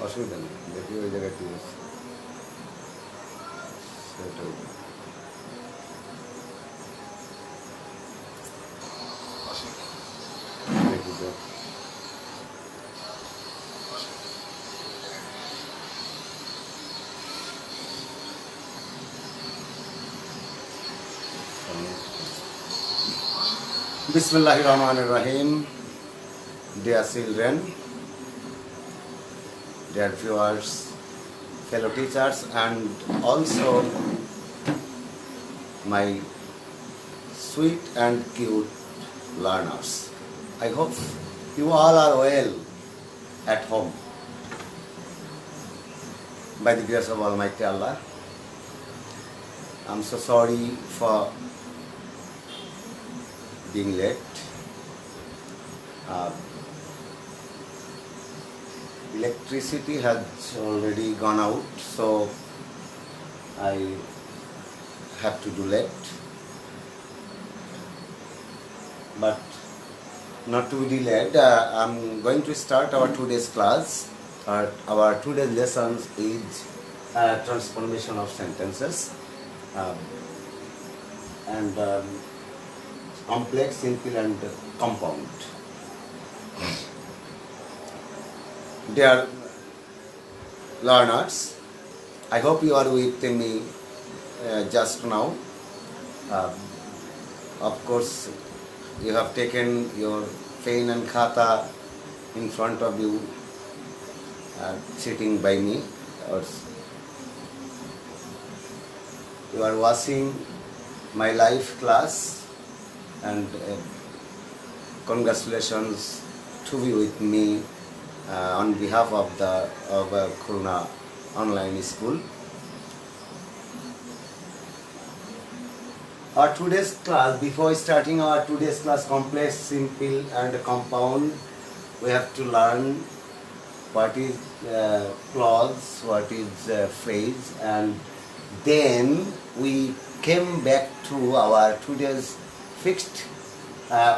অসুবিধা নেই, দেখি ওই জায়গায় কি হচ্ছে সেটাই। দেখি তো। Bismillahir Rahmanir Rahim. Dear children, dear viewers, fellow teachers, and also my sweet and cute learners. I hope you all are well at home. By the grace of Almighty Allah. I'm so sorry for being late. Electricity has already gone out, so I have to do late. But not to be delayed, I'm going to start our today's class. Our today's lessons is transformation of sentences and complex, simple, and compound. Dear learners, I hope you are with me just now. Of course, you have taken your pen and khata in front of you, sitting by me, or you are watching my live class, and congratulations to be with me on behalf of the Khulna Online School. Our today's class, before starting our today's class, complex, simple, and compound, we have to learn what is clause, what is phrase, and then we came back to our today's fixed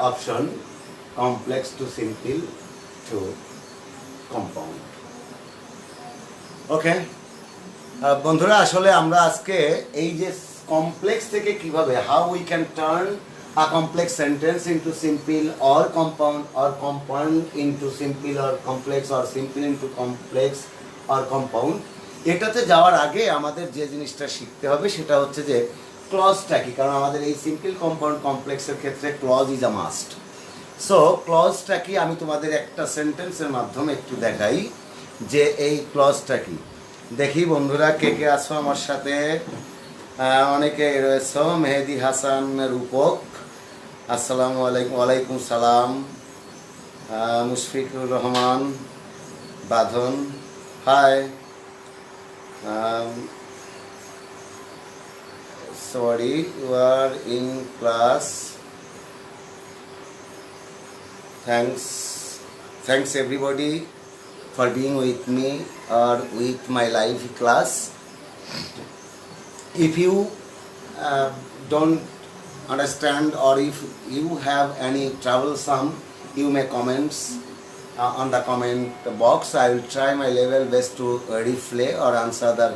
option, complex to simple to compound. ওকে বন্ধুরা, আসলে আমরা আজকে এই যে complex থেকে কিভাবে how we can turn a complex sentence into simple or compound into simple or complex or simple into complex or compound, এটাতে যাওয়ার আগে আমাদের যে জিনিসটা শিখতে হবে সেটা হচ্ছে যে ক্লজটা কি, কারণ আমাদের এই সিম্পল কম্পাউন্ড কমপ্লেক্সের ক্ষেত্রে clause is a must. So ক্লজটা কি আমি তোমাদের একটা সেন্টেন্সের মাধ্যমে একটু দেখাই যে এই ক্লজটা কি। দেখি বন্ধুরা কে কে আছো আমার সাথে। অনেকে রয়েছে, মেহেদি হাসান রূপক, আসসালামু আলাইকুম। ওয়ালাইকুম সালাম। মুশফিকুর রহমান বাঁধন, high. Sorry, you are in class. Thanks everybody for being with me or with my live class. If you don't understand or if you have any troublesome, you may comments on the comment box. I will try my level best to replay or answer the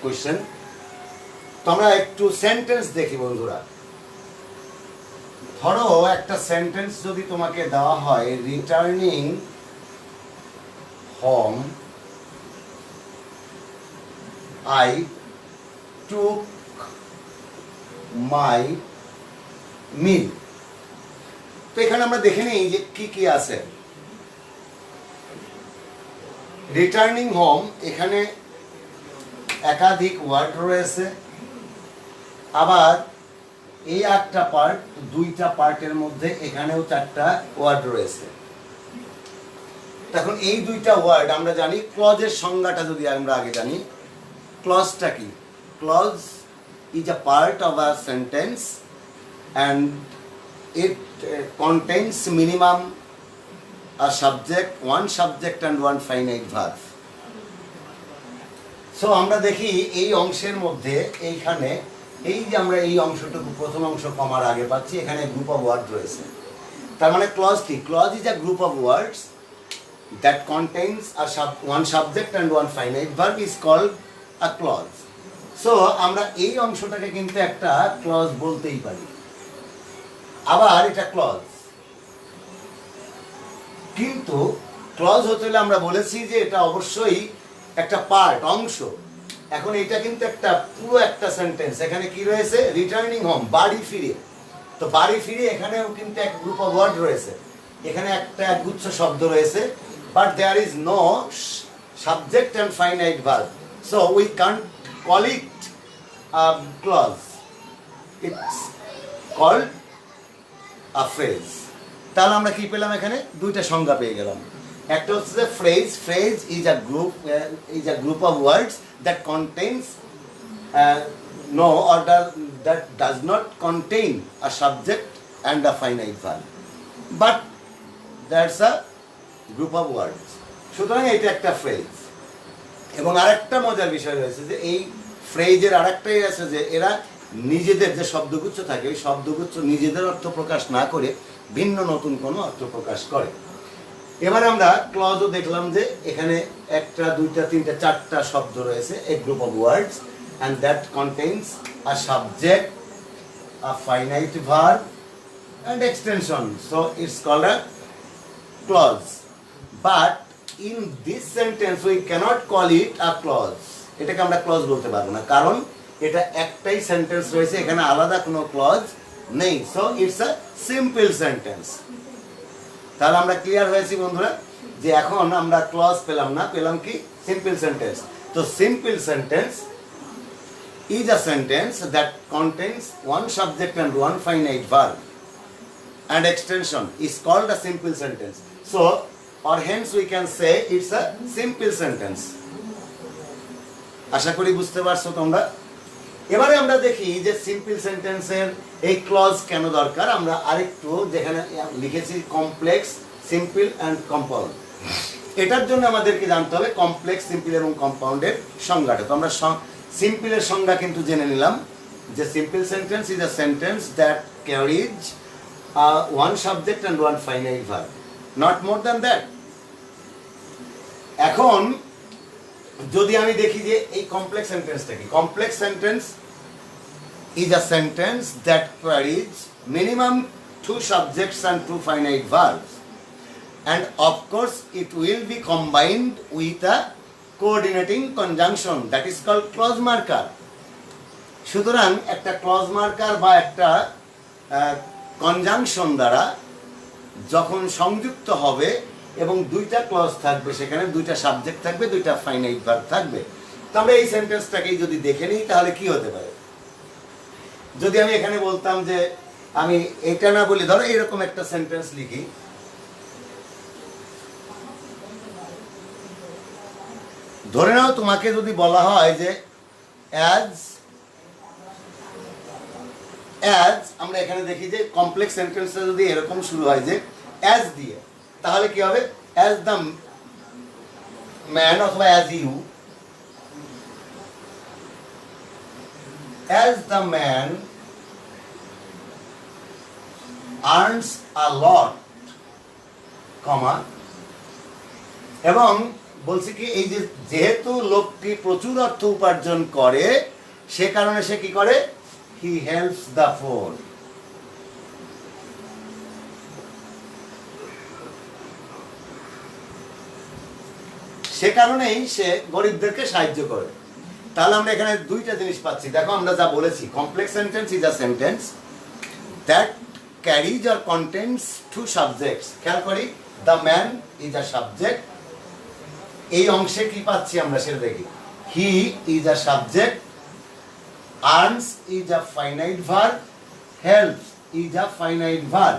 question. তোমরা একটু sentence দেখি বন্ধুরা। ধরো একটা sentence যদি তোমাকে দেওয়া হয়, রিটার্নিং হোম আই টুক মাই মিল, তো এখানে আমরা দেখে নিই যে কি কি আছে। রিটার্নিং হোম, এখানে একাধিক ওয়ার্ড রয়েছে, আবার এই একটা পার্ট, দুইটা পার্টের মধ্যে এখানেও চারটা ওয়ার্ড রয়েছে। তখন এই দুইটা ওয়ার্ড আমরা জানি। ক্লজের সংজ্ঞাটা যদি আমরা আগে জানি, ক্লজটা কি? Clause is a part of a sentence and it contains minimum a subject, one subject and one finite verb. So আমরা দেখি এই অংশের মধ্যে এইখানে এই যে আমরা এই অংশটুকু প্রথম অংশ কমার আগে পাচ্ছি, এখানে গ্রুপ অফ ওয়ার্ড রয়েছে। তার মানে ক্লজ কি? Clause is a group of words that contains one subject and one finite verb is called a clause. So আমরা এই অংশটাকে কিন্তু একটা ক্লজ বলতেই পারি, আবার এটা ক্লজ। কিন্তু ক্লজ হতে হলে আমরা বলেছি যে এটা অবশ্যই একটা পার্ট, অংশ। এখন এটা কিন্তু একটা পুরো একটা সেন্টেন্স। এখানে কি রয়েছে? রিটার্নিং হোম, বাড়ি ফিরে। তো বাড়ি ফিরে এখানেও কিন্তু এক গ্রুপ অফ ওয়ার্ড রয়েছে, এখানে একটা একগুচ্ছ শব্দ রয়েছে, but there is no subject and finite verb, so we can't call it clause, it's called a phrase. তাহলে আমরা কি পেলাম? এখানে দুইটা সংজ্ঞা পেয়ে গেলাম। একটা হচ্ছে যে phrase, phrase is a group of words that contains no or that does not contain a subject and a finite verb, but that's a group of words. সুতরাং এটা একটা ফ্রেজ। এবং আরেকটা মজার বিষয় রয়েছে যে এই ফ্রেজের আরেকটাই আছে যে এরা নিজেদের যে শব্দগুচ্ছ থাকে ওই শব্দগুচ্ছ নিজেদের অর্থ প্রকাশ না করে ভিন্ন নতুন কোনো অর্থ প্রকাশ করে। এবারে আমরা ক্লজও দেখলাম যে এখানে একটা, দুইটা, তিনটা, চারটা শব্দ রয়েছে, a group of words, and that contains a subject, a finite verb, and extension. So it's called a clause. But in this sentence we cannot call it a clause. এটাকে আমরা ক্লজ বলতে পারবো না, কারণ এটা একটাই সেন্টেন্স রয়েছে, এখানে আলাদা কোনো ক্লজ নেই। So it's a simple sentence. তাহলে আমরা ক্লিয়ার হয়েছি বন্ধুরা যে এখন আমরা ক্লজ পেলাম না, পেলাম কি? Simple sentence. তো simple sentence is a sentence that contains one subject and one finite verb and extension is called a simple sentence. So, or hence we can say it's a simple sentence. আশা করি বুঝতে পারছো তোমরা। এবারে আমরা দেখি যে simple সেন্টেন্সের এই ক্লজ কেন দরকার। আমরা আরেকটু যেখানে লিখেছি কমপ্লেক্স, সিম্পল অ্যান্ড কম্পাউন্ড, এটার জন্য আমাদেরকে জানতে হবে কমপ্লেক্স, সিম্পল এবং কম্পাউন্ডের সংজ্ঞাটা। তো আমরা সিম্পলের সংজ্ঞা কিন্তু জেনে নিলাম যে simple sentence is a sentence that carries one subject and one finite verb, not more than that. এখন যদি আমি দেখি যে এই কমপ্লেক্স সেন্টেন্সটা কি, complex sentence is a sentence that carries minimum two subjects and two finite verbs, and of course it will be combined with a coordinating conjunction that is called clause marker. সুতরাং একটা clause marker বা একটা conjunction দ্বারা যখন সংযুক্ত হবে এবং দুইটা ক্লজ থাকবে, সেখানে দুইটা সাবজেক্ট থাকবে, দুইটা ফাইনাইট ভার্ব থাকবে। তো আমরা এই সেন্টেন্সটাকেই যদি দেখে নিই তাহলে কি হতে পারে? যদি আমি এখানে বলতাম যে আমি এটা না বলি, ধরো এরকম একটা সেন্টেন্স লিখি, ধরে নাও তোমাকে যদি বলা হয় যে অ্যাজ, আমরা এখানে দেখি যে কমপ্লেক্স সেন্টেন্সটা যদি এরকম শুরু হয় যে অ্যাজ দিয়ে, তাহলে কি হবে? অ্যাজ দ্য ম্যান অথবা as you, as the man earns a lot, comma, এবং বলছি কি এই যে যেহেতু লোকটি প্রচুর অর্থ উপার্জন করে সে কারণে সে কি করে? হি হেল্পস দ্য পোর। সে কারণেই সে গরিবদেরকে সাহায্য করে। তাহলে আমরা এখানে দুইটা জিনিস পাচ্ছি। দেখো আমরা যা বলেছি, complex sentence is a sentence that carries or contents two subjects. খেয়াল করি, the man is a subject, এই অংশে কি পাচ্ছি আমরা সেটা দেখি। He is a subject, earns is a finite verb, helps is a finite verb.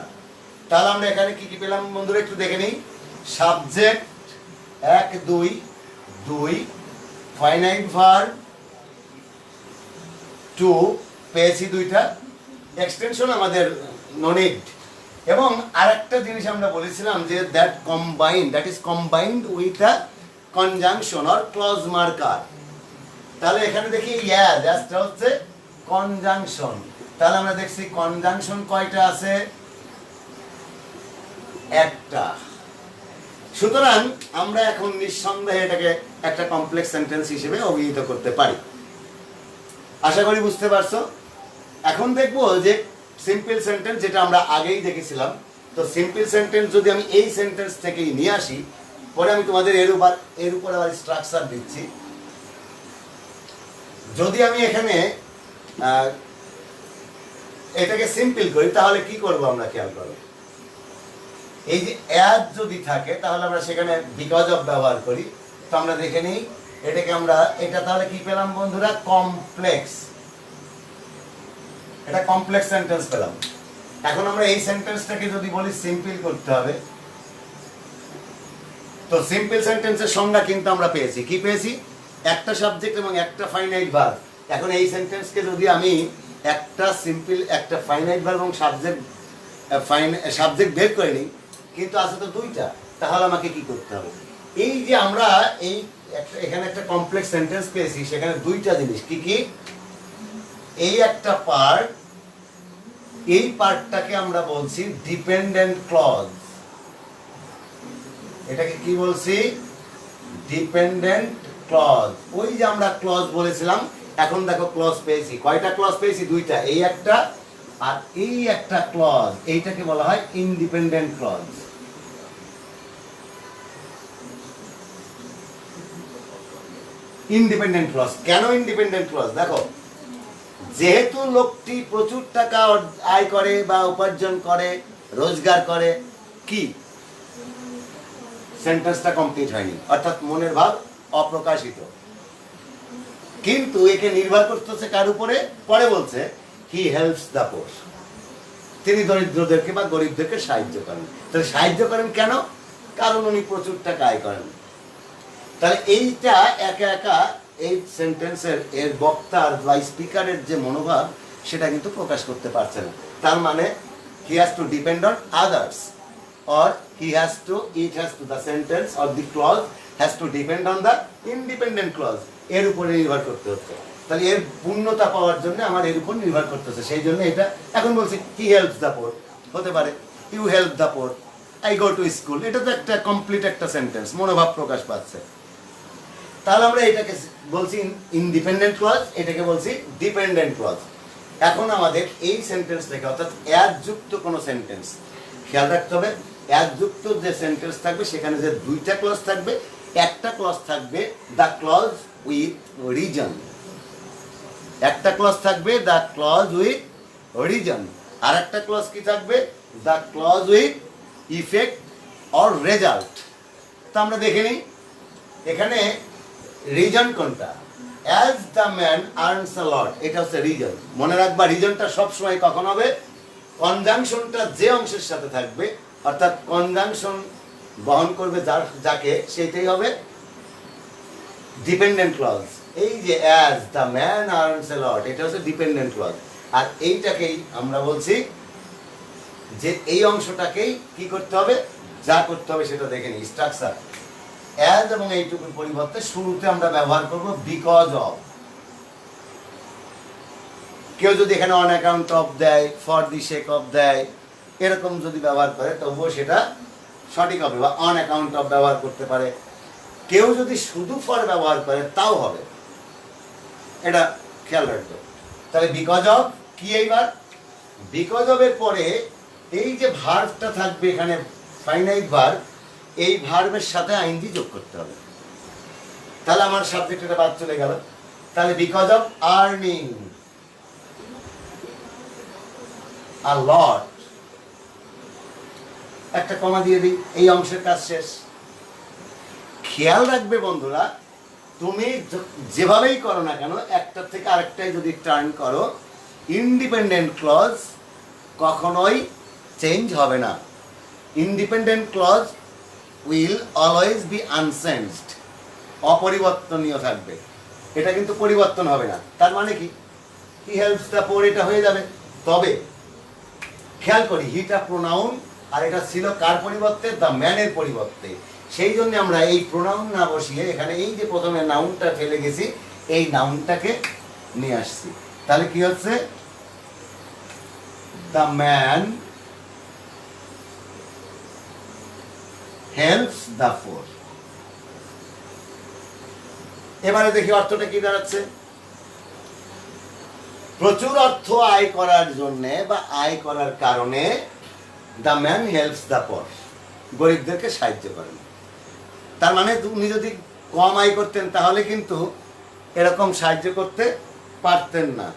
তাহলে আমরা এখানে কি কি পেলাম বন্ধুরা একটু দেখে নিই। সাবজেক্ট 1 2 2, ফাইনাইট ভার্ব 2 পেয়েছি দুইটা, এক্সটেনশন আমাদের নো নিড। এবং আরেকটা জিনিস আমরা বলেছিলাম যে that is combined with a conjunction or clause marker. তাহলে এখানে দেখি অ্যাজটা হচ্ছে কনজাংশন। তাহলে আমরা দেখছি কনজাংশন কয়টা আছে? একটা। সুতরাং আমরা এখন নিঃসন্দেহে এটাকে একটা কমপ্লেক্স সেন্টেন্স হিসেবে অভিহিত করতে পারি। আশা করি বুঝতে পারছো। এখন দেখবো যে সিম্পল সেন্টেন্স, যেটা আমরা আগেই দেখেছিলাম। তো সিম্পল সেন্টেন্স যদি আমি এই সেন্টেন্স থেকেই নিয়ে আসি, পরে আমি তোমাদের এর উপর আবার স্ট্রাকচার দিচ্ছি। যদি আমি এখানে এটাকে সিম্পল করি তাহলে কি করব আমরা, খেয়াল করো। এই যে অ্যাজ যদি থাকে তাহলে আমরা সেখানে বিকজ অফ ব্যবহার করি। তো আমরা দেখে নিই এটাকে আমরা, এটা তাহলে কি পেলাম বন্ধুরা, কমপ্লেক্স। এটা কমপ্লেক্স সেন্টেন্স পেলাম। এখন আমরা এই সেন্টেন্সটাকে যদি বলি সিম্পল করতে হবে, তো সিম্পল সেন্টেন্সের সংজ্ঞা কিন্তু আমরা পেয়েছি। কি পেয়েছি? একটা সাবজেক্ট এবং একটা ফাইনাইট ভার্ব। এখন এই সেন্টেন্সকে যদি আমি একটা সিম্পল, একটা ফাইনাইট ভার্ব এবং সাবজেক্ট বের করে নিই, কিন্তু আছে তো দুইটা, তাহলে আমাকে কি করতে হবে? এই যে আমরা এই এখানে একটা কমপ্লেক্স সেন্টেন্স পেয়েছি, সেখানে দুইটা জিনিস কি কি? এই একটা পার্ট, এই পার্টটাকে আমরা বলছি ডিপেন্ডেন্ট ক্লজ। এটাকে কি বলছি? Dependent clause. ওই যে আমরা ক্লজ বলেছিলাম, এখন দেখো ক্লজ পেয়েছি। কয়টা ক্লজ পেয়েছি? দুইটা, এই একটা আর এই একটা ক্লজ। এইটাকে বলা হয় ইন্ডিপেন্ডেন্ট ক্লজ। ইন্ডিপেন্ডেন্ট ক্লজ কেন ইন্ডিপেন্ডেন্ট ক্লজ? দেখো, যেহেতু লোকটি প্রচুর টাকা আয় করে বা উপার্জন করে, রোজগার করে, কি সেন্টেন্সটা কমপ্লিট হয়নি, অর্থাৎ মনের ভাব অপ্রকাশিত। কিন্তু একে নির্ভর করতেছে কার উপরে? পরে বলছে হি হেল্পস দ্য পোর, তিনি দরিদ্রদেরকে বা গরিবদেরকে সাহায্য করেন। তাহলে সাহায্য করেন কেন? কারণ উনি প্রচুর টাকা আয় করেন। তাহলে এইটা একা একা এই সেন্টেন্সের এর বক্তার বা স্পিকারের যে মনোভাব, সেটা কিন্তু প্রকাশ করতে পারছে না। তার মানে he has to depend on others, or it has to, the sentence or the clause has to depend on the independent clause, এর উপরে নির্ভর করতে হচ্ছে। তাহলে এর পূর্ণতা পাওয়ার জন্য আমার এর উপর নির্ভর করতেছে। সেই জন্য এটা এখন বলছি he helps the poor, হতে পারে you help the poor, I go to school। এটা তো একটা কমপ্লিট একটা সেন্টেন্স, মনোভাব প্রকাশ পাচ্ছে। তাহলে আমরা এটাকে বলছি ইন্ডিপেন্ডেন্ট ক্লজ, এটাকে বলছি ডিপেন্ডেন্ট ক্লজ। এখন আমাদের এই সেন্টেন্স থেকে, অর্থাৎ অ্যাজ যুক্ত কোনো সেন্টেন্স, খেয়াল রাখতে হবে অ্যাজ যুক্ত যে সেন্টেন্স থাকবে সেখানে যে দুইটা ক্লজ থাকবে। একটা ক্লজ থাকবে দ্য ক্লজ উইথ রিজন, একটা ক্লজ থাকবে দ্য ক্লজ উইথ রিজন, আর একটা ক্লজ কি থাকবে? The clause with effect or result. তো আমরা দেখে নিই এখানে রিজন কোনটা। As the man earns a lot, এটা হচ্ছে রিজন। মনে রাখবা রিজনটা সবসময় কখন হবে? কনজাংশনটা যে অংশের সাথে থাকবে, অর্থাৎ কনজাংশন বহন করবে যাকে, সেটাই হবে ডিপেন্ডেন্ট ক্লজ। এই যে as the man earns a lot, এটা হচ্ছে ডিপেন্ডেন্ট ক্লজ। আর এইটাকেই আমরা বলছি যে এই অংশটাকেই কি করতে হবে, যা করতে হবে সেটা দেখে নিই। স্ট্রাকচার অ্যাজ এবং এইটুকুর পরিবর্তে শুরুতে আমরা ব্যবহার করব বিকজ অফ। কেউ যদি এখানে অন অ্যাকাউন্ট অফ দেয়, ফর দি সেক অফ দেয়, এরকম যদি ব্যবহার করে তবুও সেটা সঠিক হবে, বা অন অ্যাকাউন্ট অফ ব্যবহার করতে পারে। কেউ যদি শুধু ফর ব্যবহার করে তাও হবে, এটা খেয়াল রাখবে। তাহলে বিকজ অফ কি? এইবার বিকজ অফ এর পরে এই যে ভার্বটা থাকবে এখানে, ফাইনাইট ভার্ব, এই ভার্বের সাথে আইনজি যোগ করতে হবে। তাহলে আমার সাবজেক্টটা বাদ চলে গেল। তাহলে বিকজ অফ আর্নিং আ লট, একটা কমা দিয়ে দিই, এই অংশের কাজ শেষ। খেয়াল রাখবে বন্ধুরা, তুমি যেভাবেই করো না কেন, একটা থেকে আরেকটাই যদি টার্ন করো, ইন্ডিপেন্ডেন্ট ক্লজ কখনোই চেঞ্জ হবে না। Independent clause will always be unchanged, অপরিবর্তনীয় থাকবে। এটা কিন্তু পরিবর্তন হবে না। তার মানে কি? হি হেল্পস দ্য পোর, এটা হয়ে যাবে। তবে খেয়াল করি হিটা প্রোনাউন, আর এটা ছিল কার পরিবর্তে? দ্য ম্যানের পরিবর্তে। সেই জন্য আমরা এই প্রোনাউন না বসিয়ে এখানে এই যে প্রথমে নাউনটা ফেলে গেছি, এই নাউনটাকে নিয়ে আসছি। তাহলে কি হচ্ছে? দ্য ম্যান হেল্পস দ্য পোর। এবারে দেখি অর্থটা কি দাঁড়াচ্ছে। প্রচুর অর্থ আয় করার জন্য বা আয় করার কারণে the man helps the poor, গরিবদেরকে সাহায্য করেন। তার মানে উনি যদি কম আয় করতেন তাহলে কিন্তু এরকম সাহায্য করতে পারতেন না।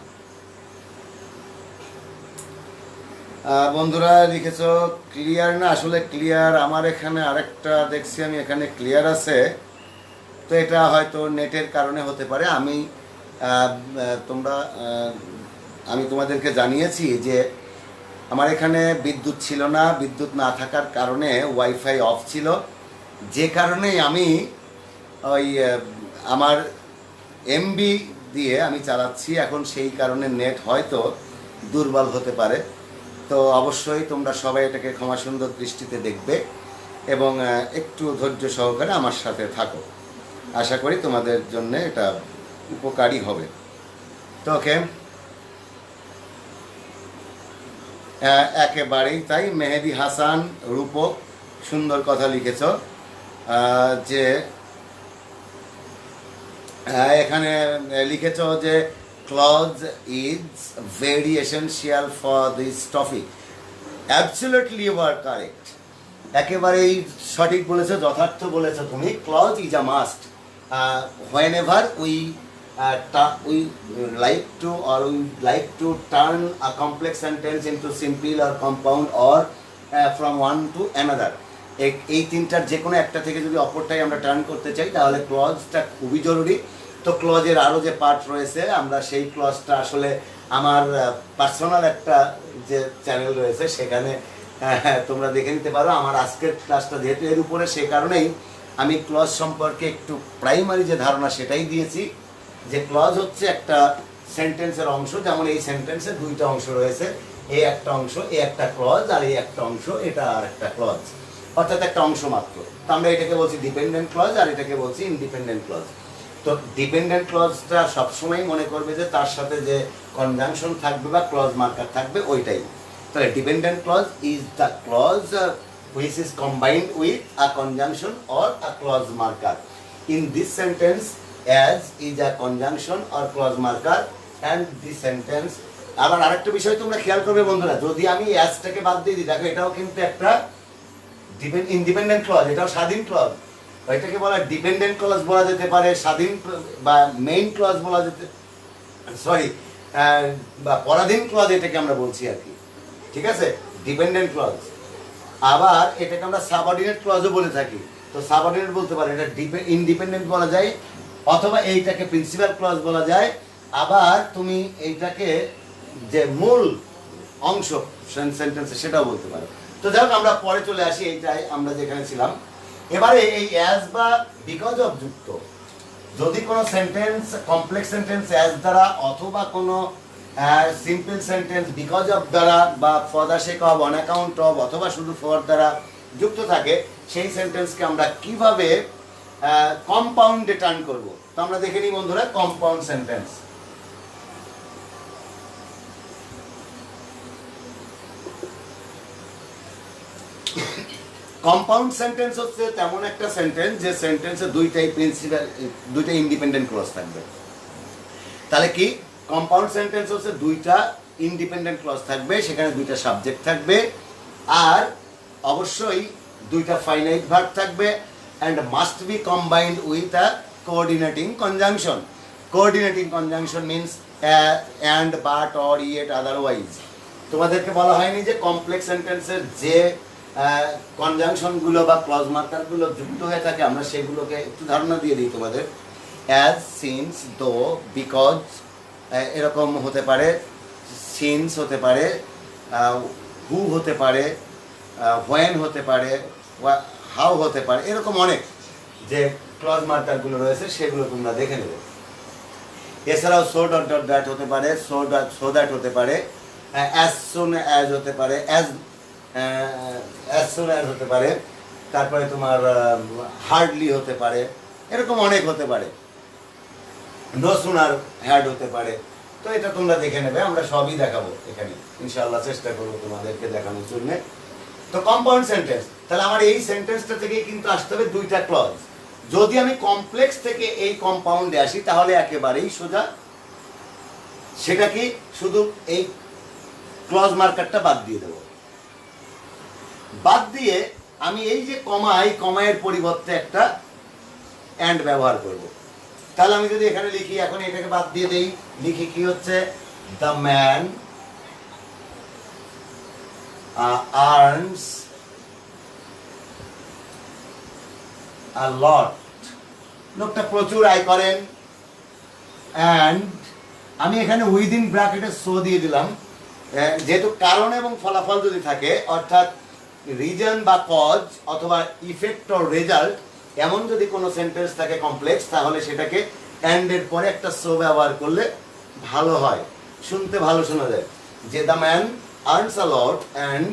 বন্ধুরা লিখেছ ক্লিয়ার না, আসলে ক্লিয়ার আমার এখানে আরেকটা দেখছি আমি এখানে ক্লিয়ার আছে, তো এটা হয়তো নেটের কারণে হতে পারে। আমি তোমাদেরকে জানিয়েছি যে আমার এখানে বিদ্যুৎ ছিল না, বিদ্যুৎ না থাকার কারণে ওয়াইফাই অফ ছিল, যে কারণে আমি ওই আমার এমবি দিয়ে আমি চালাচ্ছি এখন, সেই কারণে নেট হয়তো দুর্বল হতে পারে। তো অবশ্যই তোমরা সবাই এটাকে ক্ষমা সুন্দর দৃষ্টিতে দেখবে এবং একটু ধৈর্য সহকারে আমার সাথে থাকো। আশা করি তোমাদের জন্য এটা উপকারী হবে। তো ওকে, একেবারেই তাই। মেহেদি হাসান রূপক সুন্দর কথা লিখেছ যে এখানে লিখেছ যে clause is very essential for this topic. Absolutely you are correct, একেবারেই সঠিক বলেছো, যথার্থ বলেছো তুমি। Clause is a must whenever we like to or we like to turn a complex sentence into simple or compound or from one to another. এই তিনটার যে কোনো একটা থেকে যদি অপরটাই আমরা টার্ন করতে চাই তাহলে ক্লজটা খুবই জরুরি। তো ক্লজের আরও যে পার্ট রয়েছে আমরা সেই ক্লজটা আসলে আমার পার্সোনাল একটা যে চ্যানেল রয়েছে সেখানে তোমরা দেখে নিতে পারো। আমার আজকের ক্লাসটা যেহেতু এর উপরে, সে কারণেই আমি ক্লজ সম্পর্কে একটু প্রাইমারি যে ধারণা সেটাই দিয়েছি, যে ক্লজ হচ্ছে একটা সেন্টেন্সের অংশ। যেমন এই সেন্টেন্সের দুইটা অংশ রয়েছে, এই একটা অংশ, এই একটা ক্লজ, আর এই একটা অংশ, এটা আর একটা ক্লজ, অর্থাৎ একটা অংশ মাত্র। তো আমরা এটাকে বলছি ডিপেন্ডেন্ট ক্লজ আর এটাকে বলছি ইন্ডিপেন্ডেন্ট ক্লজ। তো ডিপেন্ডেন্ট ক্লজটা সবসময় মনে করবে যে তার সাথে যে কনজাংশন থাকবে বা ক্লজ মার্কার থাকবে ওইটাই। তাহলে dependent clause is the clause which is combined with a conjunction or a clause marker. In this sentence, as is a conjunction or clause marker and this sentence. আবার আরেকটা বিষয় তোমরা খেয়াল করবে বন্ধুরা, যদি আমি অ্যাজটাকে বাদ দিয়ে দিই, দেখো এটাও কিন্তু একটা ইন্ডিপেন্ডেন্ট ক্লজ, এটাও স্বাধীন ক্লজ। এটাকে বলা ডিপেন্ডেন্ট ক্লজ বলা যেতে পারে, স্বাধীন বা মেইন ক্লজ বলা যেতে, সরি বা পরাধীন ক্লজ এটাকে আমরা বলছি আর কি, ঠিক আছে, ডিপেন্ডেন্ট ক্লজ। আবার এটাকে আমরা সাবঅর্ডিনেট ক্লজও বলে থাকি। তো সাবঅর্ডিনেট বলতে পারে, এটা ইন্ডিপেন্ডেন্ট বলা যায়, অথবা এইটাকে প্রিন্সিপাল ক্লজ বলা যায়। আবার তুমি এইটাকে যে মূল অংশ সেন্টেন্সে সেটাও বলতে পারো। তো যাই হোক, আমরা পরে চলে আসি এইটাই আমরা যেখানে ছিলাম। এবারে এই অ্যাজ বা বিকজ অফ যুক্ত যদি কোনো সেন্টেন্স কমপ্লেক্স সেন্টেন্স অ্যাজ দ্বারা অথবা কোনো সিম্পল সেন্টেন্স বিকজ অফ দ্বারা বা for the sake of, on account of অথবা শুধু ফর দ্বারা যুক্ত থাকে, সেই সেন্টেন্সকে আমরা কিভাবে কম্পাউন্ডে টার্ন করব। তো আমরা দেখে নিই বন্ধুরা কম্পাউন্ড সেন্টেন্স। কম্পাউন্ড সেন্টেন্স হচ্ছে তেমন একটা সেন্টেন্স যে সেন্টেন্সে দুইটাই প্রিন্সিপাল, দুইটা ইন্ডিপেন্ডেন্ট ক্লজ থাকবে। তাহলে কি কম্পাউন্ড সেন্টেন্স হচ্ছে দুইটা ইন্ডিপেন্ডেন্ট ক্লজ থাকবে, সেখানে দুইটা সাবজেক্ট থাকবে, আর অবশ্যই দুইটা ফাইনাইট ভার্ব থাকবে, and must be combined with a coordinating conjunction. Coordinating conjunction means and, but, or, yet, otherwise. তোমাদেরকে বলা হয়নি যে কমপ্লেক্স সেন্টেন্সের যে কনজাংশনগুলো বা ক্লজ মার্কারগুলো যুক্ত হয়ে থাকে, আমরা সেগুলোকে একটু ধারণা দিয়ে দিই তোমাদের। অ্যাজ, সিন্স, দো, বিকজ, এরকম হতে পারে, সিন্স হতে পারে, হু হতে পারে, হোয়েন হতে পারে, হাউ হতে পারে, এরকম অনেক যে ক্লজ মার্কারগুলো রয়েছে সেগুলো তোমরা দেখে নেবে। এছাড়াও সো ডট ডট দ্যাট হতে পারে, সো দ্যাট হতে পারে, অ্যাজ সুন অ্যাজ হতে পারে, অ্যাজ সুন অ্যাজ হতে পারে, তারপরে তোমার হার্ডলি হতে পারে, এরকম অনেক হতে পারে, নো সুনার হ্যাড হতে পারে। তো এটা তোমরা দেখে নেবে, আমরা সবই দেখাবো এখানে ইনশাআল্লাহ, চেষ্টা করবো তোমাদেরকে দেখানোর জন্য। তো তো কম্পাউন্ড সেন্টেন্স, তাহলে আমার এই সেন্টেন্সটা থেকে কিন্তু আসতে হবে দুইটা ক্লজ। যদি আমি কমপ্লেক্স থেকে এই কম্পাউন্ডে আসি তাহলে একেবারেই সোজা, সেটা কি শুধু এই ক্লজ মার্কারটা বাদ দিয়ে দেব। বাদ দিয়ে আমি এই যে কমা, এই কমায়ের পরিবর্তে একটা অ্যান্ড ব্যবহার করব। তাহলে আমি যদি এখানে লিখি, এখন এটাকে বাদ দিয়ে দেই, লিখি কি হচ্ছে, দ্য ম্যান আর্নস আ লট, লোকটা প্রচুর আয় করেন। অ্যান্ড আমি এখানে উইদিন ব্র্যাকেটে সো দিয়ে দিলাম, যেহেতু কারণ এবং ফলাফল যদি থাকে, অর্থাৎ রিজন বা কজ অথবা ইফেক্ট অর রেজাল্ট, এমন যদি কোনো সেন্টেন্স থাকে কমপ্লেক্স, তাহলে সেটাকে অ্যান্ড এর পরে একটা সো ব্যবহার করলে ভালো হয়, শুনতে ভালো শোনা যায়। যে the man earns a lot and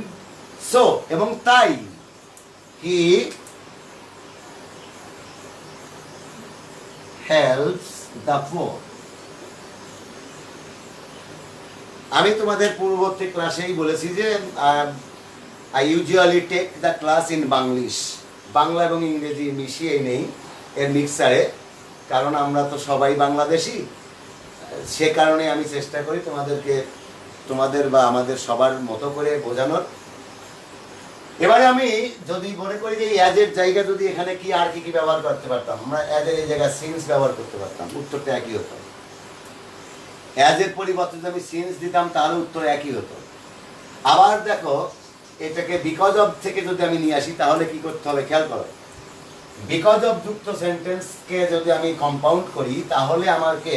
so, এবং তাই হি হেল্পস দ্য পোর। আমি তোমাদের পূর্ববর্তী ক্লাসেই বলেছি যে I usually take the class in Banglish, Bangla এবং ইংরেজি মিশিয়ে নেই এর মিক্সারে, কারণ আমরা তো সবাই বাংলাদেশি। সে কারণে আমি চেষ্টা করি তোমাদেরকে, তোমাদের বা আমাদের সবার মতো করে বোঝানোর। এবারে আমি যদি মনে করি যে অ্যাজের জায়গা যদি এখানে কি আর কি কি ব্যবহার করতে পারতাম, আমরা অ্যাজের এই জায়গায় সিন্স ব্যবহার করতে পারতাম, উত্তরটা একই হতো। অ্যাজের পরিবর্তে যদি আমি সিন্স দিতাম তাহলে উত্তর একই হতো। আবার দেখো, এটাকে বিকজ অফ থেকে যদি আমি নিয়ে আসি তাহলে কি করতে হবে, খেয়াল করো। বিকজ অফ যুক্ত সেন্টেন্সকে যদি আমি কম্পাউন্ড করি তাহলে আমাকে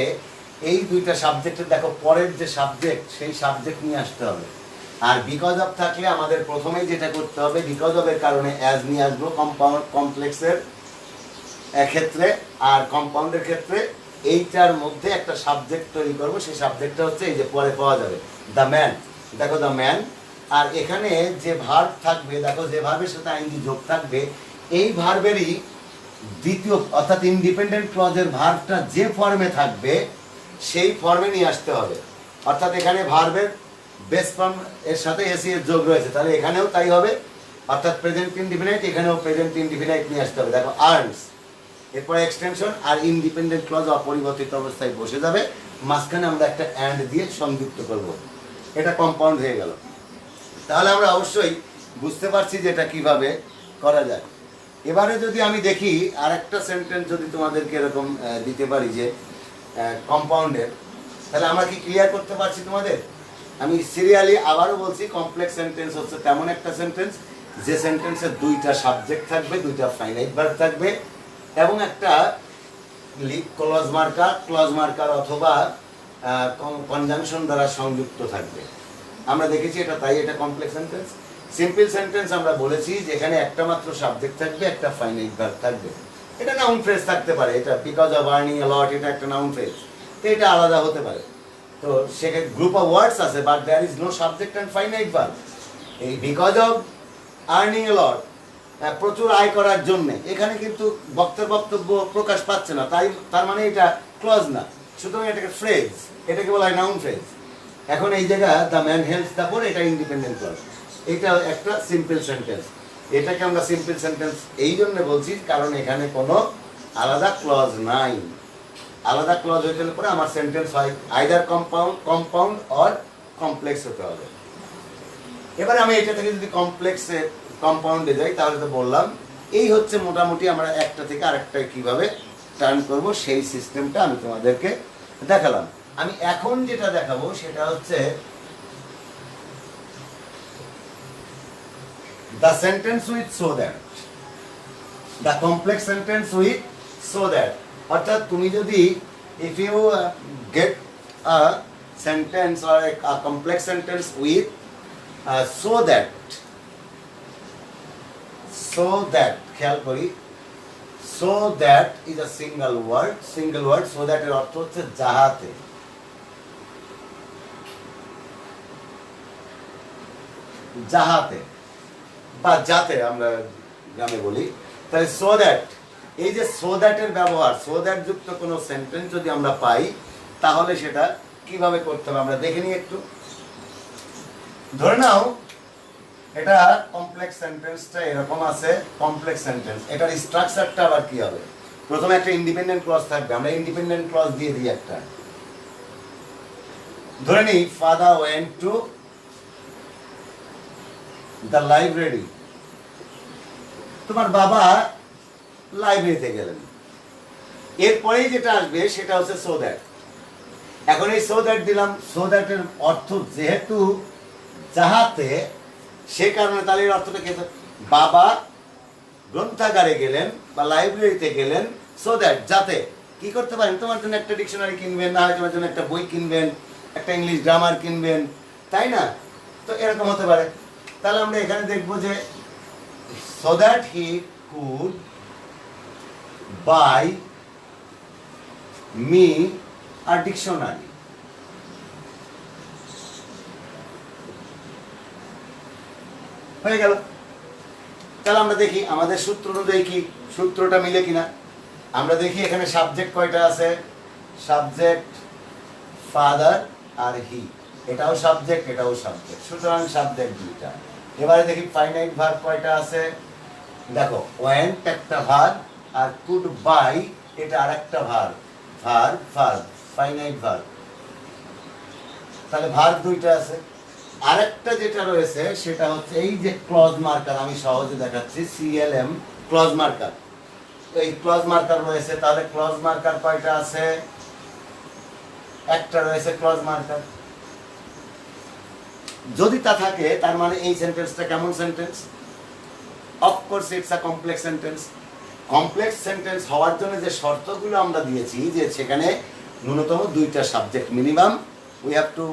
এই দুইটা সাবজেক্টের, দেখো পরের যে সাবজেক্ট সেই সাবজেক্ট নিয়ে আসতে হবে। আর বিকজ অফ থাকলে আমাদের প্রথমেই যেটা করতে হবে, বিকজ অফ এর কারণে অ্যাজ নিয়ে আসবো কম্পাউন্ড কমপ্লেক্সের ক্ষেত্রে, আর কম্পাউন্ডের ক্ষেত্রে এইটার মধ্যে একটা সাবজেক্ট তৈরি করবো। সেই সাবজেক্টটা হচ্ছে এই যে পরে পাওয়া যাবে, দ্য ম্যান। দেখো দ্য ম্যান, আর এখানে যে ভার্ব থাকবে, দেখো যে ভার্বের সাথে আইনজি যোগ থাকবে, এই ভার্বেরই দ্বিতীয় অর্থাৎ ইন্ডিপেন্ডেন্ট ক্লজের ভার্বটা যে ফর্মে থাকবে সেই ফর্মে নিয়ে আসতে হবে। অর্থাৎ এখানে ভার্বের বেস ফর্ম এর সাথে এসি এর যোগ রয়েছে, তাহলে এখানেও তাই হবে। অর্থাৎ প্রেজেন্ট ইনডিফিনাইট, এখানেও প্রেজেন্ট ইনডিফিনাইট নিয়ে আসতে হবে। দেখো আর্নস, এরপরে এক্সটেনশন, আর ইন্ডিপেন্ডেন্ট ক্লজ অপরিবর্তিত অবস্থায় বসে যাবে, মাঝখানে আমরা একটা অ্যান্ড দিয়ে সংযুক্ত করব, এটা কম্পাউন্ড হয়ে গেল। তাহলে আমরা অবশ্যই বুঝতে পারছি যে এটা কিভাবে করা যায়। এবারে যদি আমি দেখি আর একটা সেন্টেন্স যদি তোমাদেরকে এরকম দিতে পারি যে কম্পাউন্ডের, তাহলে আমরা কি ক্লিয়ার করতে পারছি তোমাদের? আমি সিরিয়ালি আবারও বলছি, কমপ্লেক্স সেন্টেন্স হচ্ছে তেমন একটা সেন্টেন্স যে সেন্টেন্সের দুইটা সাবজেক্ট থাকবে, দুইটা ফাইনাইট ভার্ব থাকবে, এবং একটা ক্লজ মার্কার অথবা কনজাংশন দ্বারা সংযুক্ত থাকবে। আমরা দেখেছি এটা, তাই এটা কমপ্লেক্স সেন্টেন্স। সিম্পল সেন্টেন্স আমরা বলেছি যেখানে একটা মাত্র সাবজেক্ট থাকবে, একটা ফাইনাইট ভার্ব থাকবে। এটা নাউন ফ্রেজ থাকতে পারে, এটা because of earning a lot, এটা একটা নাউন ফ্রেজ, তো এটা আলাদা হতে পারে। তো সেখানে গ্রুপ অফ ওয়ার্ডস আছে, but there is no subject and finite verb. এই because of earning a lot, প্রচুর আয় করার জন্য, এখানে কিন্তু বক্তার বক্তব্য প্রকাশ পাচ্ছে না, তাই তার মানে এটা ক্লজ না, সুতরাং এটাকে ফ্রেজ, এটাকে বলা হয় নাউন ফ্রেজ। এখন এই জায়গা দ্য ম্যান হেল্পস দ্য পোর, এটা ইন্ডিপেন্ডেন্ট ক্লজ, এটা একটা সিম্পল সেন্টেন্স। এটাকে আমরা সিম্পল সেন্টেন্স এই জন্য বলছি কারণ এখানে কোনো আলাদা ক্লজ নাই। আলাদা ক্লজ হয়ে গেলে পরে আমার সেন্টেন্স হয় আইদার কম্পাউন্ড অর কমপ্লেক্স হতে হবে। এবারে আমি এটা থেকে যদি কম্পাউন্ডে যাই তাহলে তো বললাম এই হচ্ছে মোটামুটি আমরা একটা থেকে আরেকটায় কিভাবে টার্ন করব সেই সিস্টেমটা আমি তোমাদেরকে দেখালাম। আমি এখন যেটা দেখাবো সেটা হচ্ছে the sentence with so that, the complex sentence with so that, অর্থাৎ তুমি যদি if you get a sentence or a complex sentence with so that, খেয়াল করি, so that is a single word, so that এর অর্থ হচ্ছে যাহাতে, যাহাতে বা যাতে আমরা গ্রামে বলি। তাহলে সো দ্যাট, এই যে সো দ্যাট এর ব্যবহার, সো দ্যাট যুক্ত কোনো সেন্টেন্স যদি আমরা পাই তাহলে সেটা কিভাবে করতে হবে আমরা দেখে নিই একটু। ধরে নাও এটা কমপ্লেক্স সেন্টেন্সটা এরকম আছে, কমপ্লেক্স সেন্টেন্স। এটার স্ট্রাকচারটা আবার কি হবে? প্রথমে একটা ইন্ডিপেন্ডেন্ট ক্লজ থাকবে, আমরা ইন্ডিপেন্ডেন্ট ক্লজ দিয়ে দিই একটা। ধরে নিই father went to the library, তোমার বাবা লাইব্রেরিতে গেলেন। এরপরেই যেটা আসবে সেটা হচ্ছে সো দ্যাট। এখন এই সো দ্যাট দিলাম, সো দ্যাটের অর্থ যেহেতু যাহাতে, সে কারণে তাহলে এর অর্থটা কি? বাবা গ্রন্থাগারে গেলেন বা লাইব্রেরিতে গেলেন সো দ্যাট, যাতে কি করতে পারেন, তোমার জন্য একটা ডিকশনারি কিনবেন, না হয় তোমার জন্য একটা বই কিনবেন, একটা ইংলিশ গ্রামার কিনবেন, তাই না? তো এরকম হতে পারে। তাহলে আমরা এখানে দেখবো যে so that he could buy me a dictionary. হয়ে গেল। তাহলে আমরা দেখি আমাদের সূত্র অনুযায়ী কি সূত্রটা মিলে কিনা। আমরা দেখি এখানে সাবজেক্ট কয়টা আছে, সাবজেক্ট ফাদার আর হি, এটাও সাবজেক্ট এটাও সাবজেক্ট, সুতরাং সাবজেক্ট দুইটা। এবারে দেখি ফাইনাইট ভার্ব কয়টা আছে, দেখো ওয়েন্ট একটা ভার্ব আর কুড বাই এটা আরেকটা verb, verb verb finite verb, তাহলে ভার্ব দুইটা আছে। আরেকটা যেটা রয়েছে সেটা হচ্ছে এই যে ক্লজ মার্কার, আমি সহজে দেখাচ্ছি, সিএলএম ক্লজ মার্কার। তো এই ক্লজ মার্কার রয়েছে, তাহলে ক্লজ মার্কার কয়টা আছে? একটা রয়েছে ক্লজ মার্কার। যদি তা থাকে তার মানে এই সেন্টেন্সটা কেমন sentence? Of course it's a complex sentence. Complex sentence হওয়ার জন্য যে শর্তগুলো আমরা দিয়েছি, যে সেখানে ন্যূনতম দুইটা subject minimum, we have to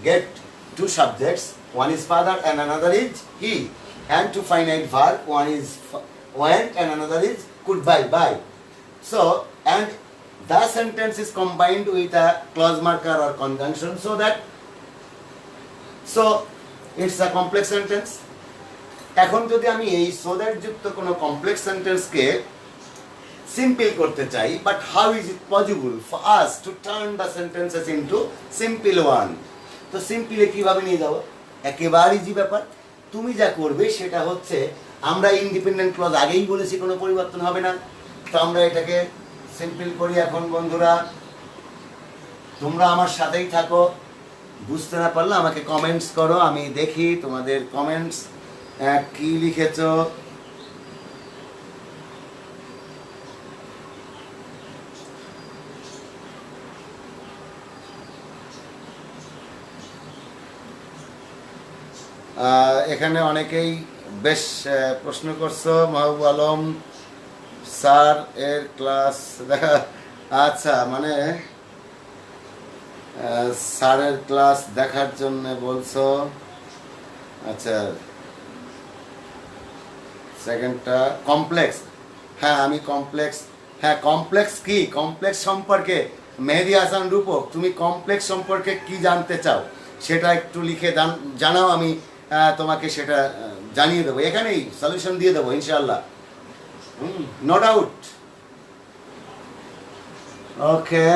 get two subjects, one is father and another is he, and two finite verb, one is went and another is could buy. So, and the sentence is combined with a clause marker or conjunction, so it's a complex sentence. এখন যদি আমি এই so that যুক্ত কোনো complex সেন্টেন্সকে simple করতে চাই, but how is it possible for us to turn the sentences into simple one? তো সিম্পলে কিভাবে নিয়ে যাবো? একেবারে ইজি ব্যাপার। তুমি যা করবে সেটা হচ্ছে, আমরা ইন্ডিপেন্ডেন্ট ক্লজ আগেই বলেছি কোনো পরিবর্তন হবে না, তো আমরা এটাকে সিম্পল করি। এখন বন্ধুরা তোমরা আমার সাথেই থাকো, বুঝতে না পারলে আমাকে কমেন্টস করো, আমি দেখি তোমাদের কমেন্টস কি লিখেছো। এখানে অনেকেই বেশ প্রশ্ন করছো। মাহবুব আলম স্যার এর ক্লাস দেখা, আচ্ছা মানে স্যারের ক্লাস দেখার জন্য বলছো। আচ্ছা সেকেন্ডটা কমপ্লেক্স, হ্যাঁ আমি কমপ্লেক্স, হ্যাঁ কমপ্লেক্স কি, কমপ্লেক্স সম্পর্কে মেহেদি হাসান রূপক, তুমি কমপ্লেক্স সম্পর্কে কি জানতে চাও সেটা একটু লিখে জানাও, আমি তোমাকে সেটা জানিয়ে দেবো, এখানেই সলিউশন দিয়ে দেবো ইনশাআল্লাহ, নো ডাউট। ওকে,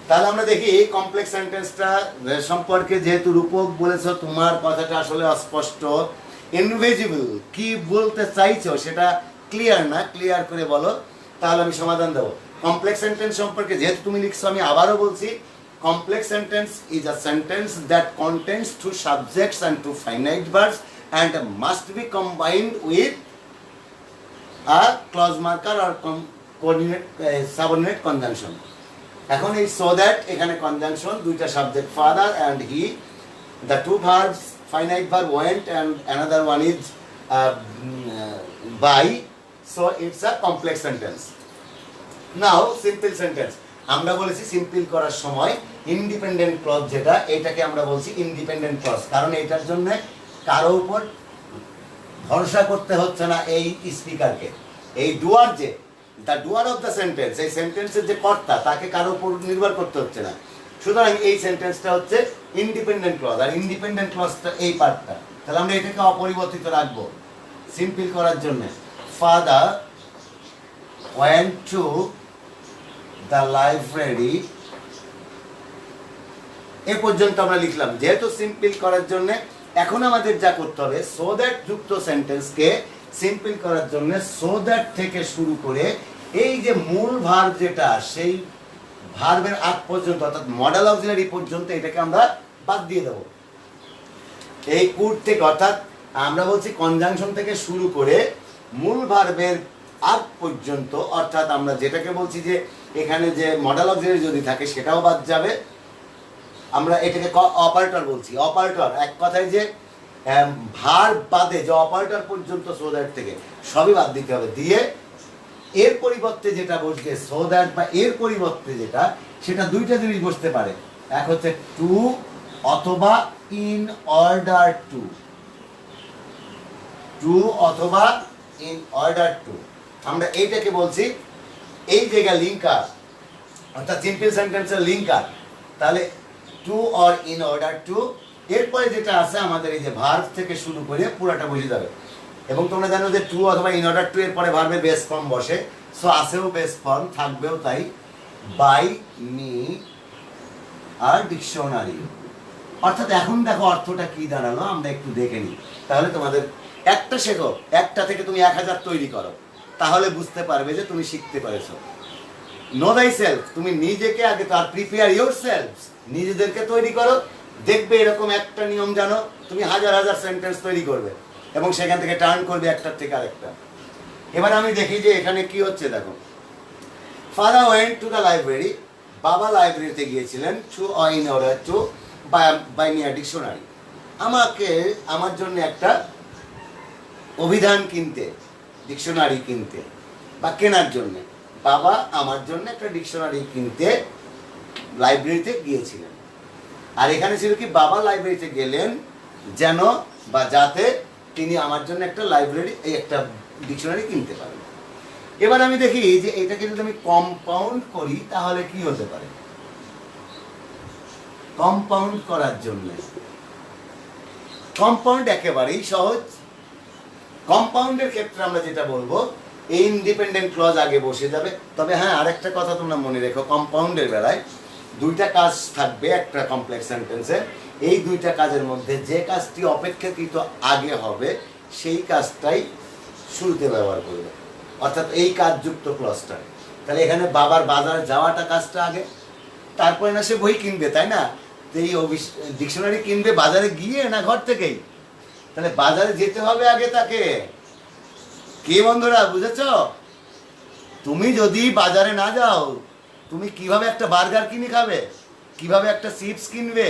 তাহলে আমরা দেখি কমপ্লেক্স সেন্টেন্সটা সম্পর্কে, যেহেতু রূপক বলেছো তোমার কথাটা আসলে অস্পষ্ট, ইনভিজিবল, কি বলতে চাইছো সেটা ক্লিয়ার না, ক্লিয়ার করে বলো, তাহলে আমি সমাধান দেবো। কমপ্লেক্স সেন্টেন্স সম্পর্কে যেহেতু তুমি লিখছো, আমি আবারও বলছি, complex sentence is a sentence that contains two subjects and two finite verbs and must be combined with a clause marker or subordinate conjunction. এখন এই so that এখানে conjunction, দুইটা subject father and he, the two verbs finite verb went and another one is by, so it's a complex sentence. Now simple sentence, আমরা বলেছি simple করার সময় independent clause যেটা, এটাকে আমরা বলছি ইন্ডিপেন্ডেন্ট ক্লজ, কারণ এটার জন্য কারো উপর ভরসা করতে হচ্ছে না এই স্পিকারকে, এই ডুয়ার যে দ্য ডুয়ার অফ দ্য সেন্টেন্স, এই সেন্টেন্সের যে কর্তা তাকে কারো উপর নির্ভর করতে হচ্ছে না, সুতরাং এই সেন্টেন্সটা হচ্ছে ইন্ডিপেন্ডেন্ট ক্লজ, আর ইন্ডিপেন্ডেন্ট ক্লজটা এই পার্টটা, তাহলে আমরা এটাকে অপরিবর্তিত রাখবো সিম্পল করার জন্য। Father went two the library এ পর্যন্ত আমরা লিখলাম। যেহেতু সিম্পল করার জন্য এখন আমাদের যা করতে হবে, সো দ্যাট যুক্ত সেন্টেন্সকে সিম্পল করার জন্য সো দ্যাট থেকে শুরু করে এই যে মূল ভার্ব যেটা, সেই ভার্বের আগ পর্যন্ত অর্থাৎ মডেল অক্সিলারি পর্যন্ত এটাকে আমরা বাদ দিয়ে দেবো। এই কুড থেকে অর্থাৎ আমরা বলছি কনজাংশন থেকে শুরু করে মূল ভার্বের আগ পর্যন্ত, অর্থাৎ আমরা যেটাকে বলছি যে এখানে যে মডেল অক্সিলারি যদি থাকে সেটাও বাদ যাবে। আমরা এটাকে অপারেটর বলছি। অপারেটর এক কথায় যে ভার্ব বাদে যে অপারেটর পর্যন্ত সো দ্যাট থেকে সবই বাদ দিতে হবে। দিয়ে এর পরিবর্তে যেটা বসবে সো দ্যাট বা এর পরিবর্তে যেটা, সেটা দুইটা জিনিস বসতে পারে। এক হচ্ছে টু অথবা ইন অর্ডার টু, টু অথবা ইন অর্ডার টু। আমরা এইটাকে বলছি এই জায়গায় লিঙ্কার, অর্থাৎ সিম্পল সেন্টেন্সের লিঙ্কার। তাহলে to or in order to, এরপরে যেটা আছে আমাদের এই যে ভার্ব থেকে শুরু করে পুরোটা বুঝে যাবে। এবং তোমরা জানো যে টু অথবা ইন অর্ডার টু এর পরে ভার্বের বেস ফর্ম বসে। সো আসেও বেস ফর্ম, থাকবেও তাই, বাই মি আর ডিকশনারি। অর্থাৎ এখন দেখো অর্থটা কি দাঁড়ালো, আমরা একটু দেখে নিই। তাহলে তোমাদের একটা শেখো, একটা থেকে তুমি 1000 তৈরি করো, তাহলে বুঝতে পারবে যে তুমি শিখতে পেরেছো। নো দাই সেলফ, তুমি নিজেকে আগে তার প্রিপেয়ার ইউর সেলফ, নিজেদেরকে তৈরি করো। দেখবে এরকম একটা নিয়ম জানো, তুমি হাজার হাজার সেন্টেন্স তৈরি করবে এবং সেখান থেকে টার্ন করবে একটার থেকে আরেকটা। এবার আমি দেখি যে এখানে কি হচ্ছে। দেখো, father went to the library, বাবা লাইব্রেরিতে গিয়েছিলেন, to in order to buy near dictionary, আমাকে আমার জন্য একটা অভিধান কিনতে, ডিকশনারি কিনতে বা কেনার জন্য। বাবা আমার জন্য একটা ডিকশনারি কিনতে লাইব্রেরিতে গিয়েছিলেন। আর এখানে ছিল কি, বাবা লাইব্রেরিতে গেলেন যেন বা যাতে তিনি আমার জন্য একটা লাইব্রেরি, এই একটা ডিকশনারি কিনতে পারেন। এবার আমি দেখি যে এটাকে যদি আমি কম্পাউন্ড করি তাহলে কি হতে পারে। কম্পাউন্ড করার জন্য কম্পাউন্ড একেবারেই সহজ। কম্পাউন্ডের ক্ষেত্রে আমরা যেটা বলবো, এই ইন্ডিপেন্ডেন্ট ক্লজ আগে বসে যাবে। তবে হ্যাঁ, আরেকটা কথা তোমরা মনে রেখো, কম্পাউন্ডের বেলায় দুইটা কাজ থাকবে একটা কমপ্লেক্স সেন্টেন্সে। এই দুইটা কাজের মধ্যে যে কাজটি অপেক্ষাকৃত আগে হবে সেই কাজটাই শুরুতে ব্যবহার করবে, অর্থাৎ এই কাজযুক্ত ক্লজটা। তাহলে এখানে বাবার বাজারে যাওয়াটা কাজটা আগে, তারপরে না সে বই কিনবে, তাই না? তো এই ডিকশনারি কিনবে বাজারে গিয়ে না ঘর থেকেই? তাহলে বাজারে যেতে হবে আগে তাকে। কে বন্ধুরা, বুঝেছ? তুমি যদি বাজারে না যাও, তুমি কিভাবে একটা বার্গার কিনে খাবে, কিভাবে একটা চিপস কিনবে,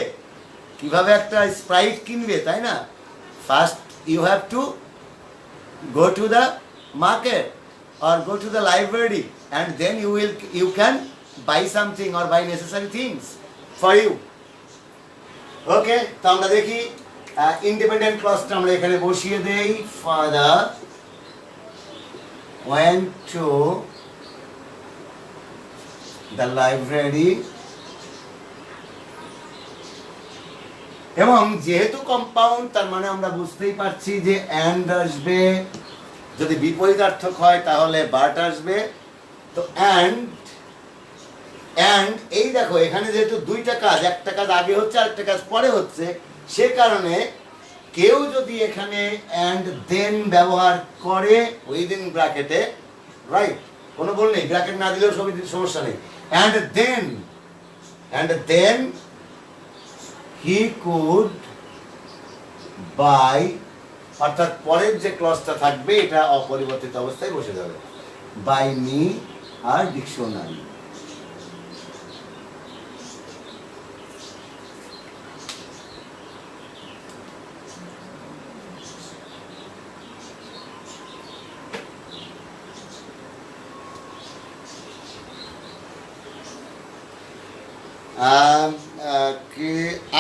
কিভাবে একটা স্প্রাইট কিনবে, তাই না? First you have to go to the market or go to the library and then you can buy something or buy necessary things for you. Okay, তো আমরা দেখি ইন্ডিপেন্ডেন্ট ক্লজটা আমরা এখানে বসিয়ে দেই। Father went to the library, এবং যেহেতু compound তার মানে আমরা বুঝতেই পারছি যে অ্যান্ড আসবে। যদি বিপরীতার্থক হয় তাহলে বাট আসবে। তো অ্যান্ড এই দেখো এখানে যেহেতু দুইটা কাজ, একটা কাজ আগে হচ্ছে আর একটা কাজ পরে হচ্ছে, সে কারণে কেউ যদি এখানে অ্যান্ড দেন ব্যবহার করে উইদিন ব্র্যাকেটে, রাইট, কোনো বল নেই, ব্র্যাকেট না দিলেও সমস্যা নেই। And then he could buy, অর্থাৎ পরের যে ক্লজটা থাকবে এটা অপরিবর্তিত অবস্থায় বসে যাবে, by me R dictionary.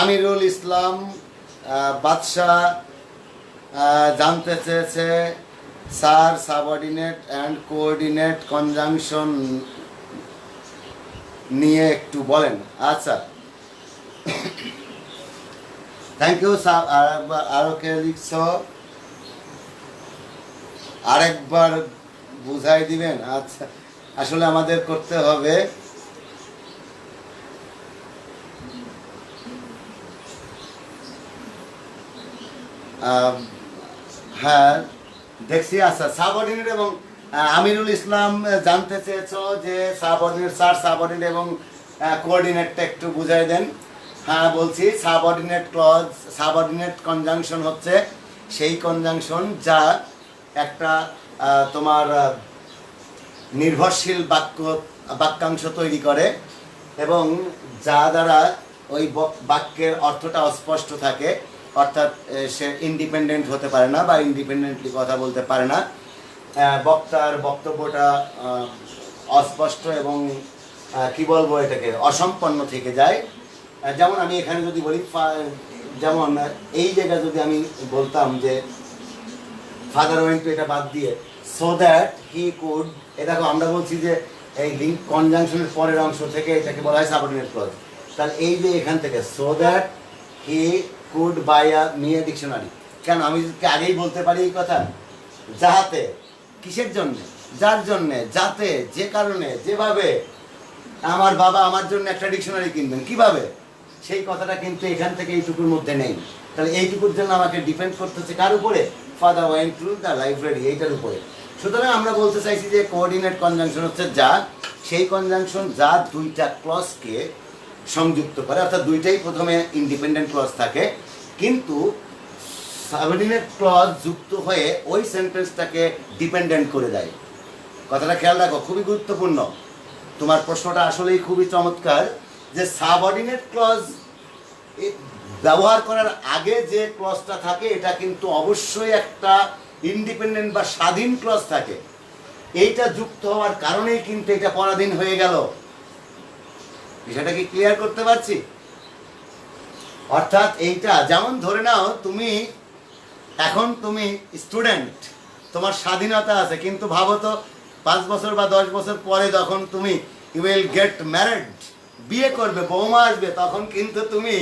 Amirul Islam বাদশাহ জানতে চেয়েছে sir subordinate and coordinate conjunction নিয়ে একটু বলেন। আচ্ছা, থ্যাংক ইউ স্যার। আরো কে লিখছ, আরেকবার বুঝাই দিবেন? আচ্ছা, আসলে আমাদের করতে হবে আহ, হ্যাঁ দেখছি। আচ্ছা, সাবঅর্ডিনেট এবং আমিরুল ইসলাম জানতে চেয়েছো যে সাবঅর্ডিনেট স্যার, সাবঅর্ডিনেট এবং কোঅর্ডিনেটটা একটু বুঝাই দেন। হ্যাঁ বলছি, সাবঅর্ডিনেট ক্লজ, সাবঅর্ডিনেট কনজাংশন হচ্ছে সেই কনজাংশন যা একটা তোমার নির্ভরশীল বাক্যাংশ তৈরি করে এবং যা দ্বারা ওই বাক্যের অর্থটা অস্পষ্ট থাকে, অর্থাৎ সে ইন্ডিপেন্ডেন্ট হতে পারে না বা ইন্ডিপেন্ডেন্টলি কথা বলতে পারে না, বক্তার বক্তব্যটা অস্পষ্ট এবং কি বলবো এটাকে অসম্পন্ন থেকে যায়। যেমন আমি এখানে যদি বলি, যেমন এই জায়গায় যদি আমি বলতাম যে ফাদার ওয়েন্ট টু, এটা বাদ দিয়ে সো দ্যাট হি কুড, এ দেখো আমরা বলছি যে এই লিঙ্ক কনজাংশনের পরের অংশ থেকে এটাকে বলা হয় সাবঅর্ডিনেট ক্লজ। তাহলে এই যে এখান থেকে so that he could buy me a dictionary, কেন আমি আগেই বলতে পারি এই কথা, যাহাতে, কিসের জন্যে, যার জন্যে, যাতে, যে কারণে, যেভাবে আমার বাবা আমার জন্য একটা ডিকশনারি কিনবেন, কিভাবে, সেই কথাটা কিন্তু এখান থেকে এইটুকুর মধ্যে নেই। তাহলে এইটুকুর জন্য আমাকে ডিপেন্ড করতে হচ্ছে কার উপরে? Father went to the library, এইটার উপরে। সুতরাং আমরা বলতে চাইছি যে কোঅর্ডিনেট কনজাংশন হচ্ছে যা, সেই কনজাংশন যা দুইটা ক্লজকে সংযুক্ত করে, অর্থাৎ দুইটাই প্রথমে ইন্ডিপেন্ডেন্ট ক্লজ থাকে, কিন্তু সাবঅর্ডিনেট ক্লজ যুক্ত হয়ে ওই সেন্টেন্সটাকে ডিপেন্ডেন্ট করে দেয়। কথাটা খেয়াল রাখো, খুবই গুরুত্বপূর্ণ। তোমার প্রশ্নটা আসলেই খুবই চমৎকার যে সাবঅর্ডিনেট ক্লজ ব্যবহার করার আগে যে ক্লজটা থাকে এটা কিন্তু অবশ্যই একটা ইন্ডিপেন্ডেন্ট বা স্বাধীন ক্লজ থাকে। এইটা যুক্ত হওয়ার কারণেই কিন্তু এটা পরাধীন হয়ে গেল। বিষয়টা কি ক্লিয়ার করতে পারছি? অর্থাৎ এইটা যেমন ধরে নাও তুমি এখন তুমি স্টুডেন্ট, তোমার স্বাধীনতা আছে, কিন্তু ভাবো তো 5 বছর বা 10 বছর পরে যখন তুমি ইউ উইল গেট ম্যারিড, বিয়ে করবে, বৌমা আসবে, তখন কিন্তু তুমি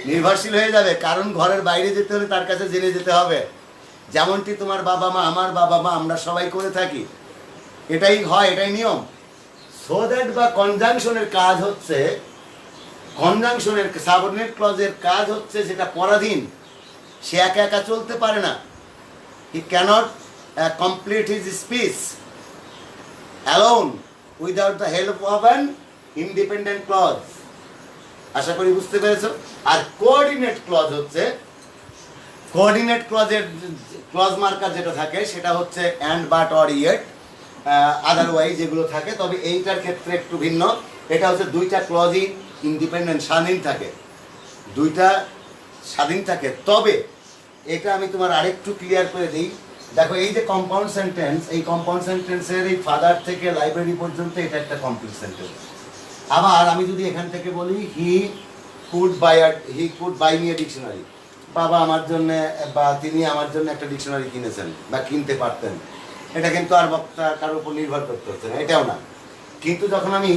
নির্ভরশীল হয়ে যাবে, কারণ ঘরের বাইরে যেতে হলে তার কাছে জেনে যেতে হবে। যেমনটি তোমার বাবা মা, আমার বাবা মা, আমরা সবাই করে থাকি, এটাই হয়, এটাই নিয়ম। সো দ্যাট বা কনজাংশনের কাজ হচ্ছে, কনজাংশনের সাবঅর্ডিনেট ক্লজের কাজ হচ্ছে যেটা পরাধীন, সে একা একা চলতে পারে না। He cannot complete his speech alone without the help of an independent clause. আশা করি বুঝতে পেরেছো। আর কোঅর্ডিনেট ক্লজ হচ্ছে, কোঅর্ডিনেট ক্লজের ক্লজ মার্কার যেটা থাকে সেটা হচ্ছে and, but, or, yet, otherwise যেগুলো থাকে। তবে এইটার ক্ষেত্রে একটু ভিন্ন, এটা হচ্ছে দুইটা ক্লজই ইন্ডিপেন্ডেন্ট, স্বাধীন থাকে, দুইটা স্বাধীন থাকে। তবে এটা আমি তোমার আরেকটু ক্লিয়ার করে দিই। দেখো এই যে কম্পাউন্ড সেন্টেন্স, এই কম্পাউন্ড সেন্টেন্সের এই ফাদার থেকে লাইব্রেরি পর্যন্ত এটা একটা কমপ্লিট সেন্টেন্স। আবার আমি যদি এখান থেকে বলি he could buy me a dictionary, বাবা আমার জন্য বা তিনি আমার জন্য একটা ডিকশনারি কিনেছেন বা কিনতে পারতেন, এটা কিন্তু আর বক্তা কারোর উপর নির্ভর করতে হচ্ছে না, এটাও না। কিন্তু যখন আমি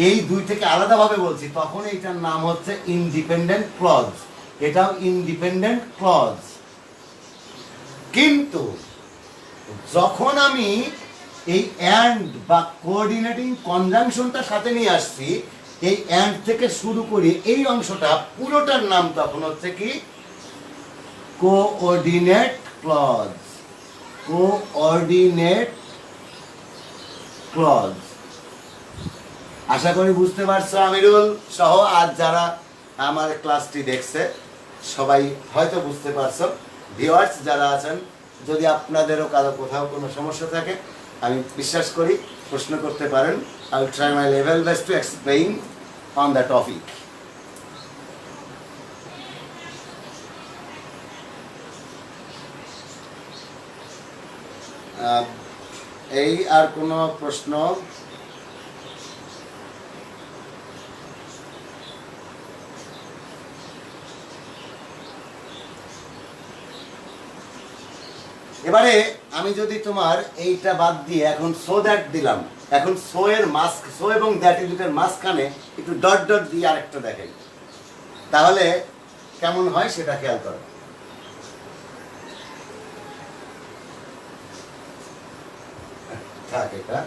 এই দুই থেকে আলাদাভাবে বলছি তখন এইটার নাম হচ্ছে ইন্ডিপেন্ডেন্ট ক্লজ, এটাও ইন্ডিপেন্ডেন্ট ক্লজ। কিন্তু যখন আমি এই অ্যান্ড বা কোঅর্ডিনেটিং কনজাংশনটা সাথে নিয়ে আসছি, এই অ্যান্ড থেকে শুরু করে এই অংশটা পুরোটার নাম তখন হচ্ছে কি? Coordinate clause. Coordinate clause. আশা করি বুঝতে পারছো আমিরুল সহ আজ যারা আমার ক্লাসটি দেখছে সবাই হয়তো বুঝতে পারছো। ভিউয়ার্স যারা আছেন, যদি আপনাদেরও কারো কোথাও কোনো সমস্যা থাকে আমি বিশ্বাস করি প্রশ্ন করতে পারেন। I will try my level best to explain on the topic. এই আর কোনো প্রশ্ন? এবারে আমি যদি তোমার এইটা বাদ দিয়ে এখন সো দ্যাট দিলাম, এখন সো এর মাস্ক, সো এবং দ্যাট এর দুটোর মাঝখানে একটু ডট ডট দিয়ে আরেকটা দেখাই, তাহলে কেমন হয় সেটা খেয়াল করো। থাক এটা।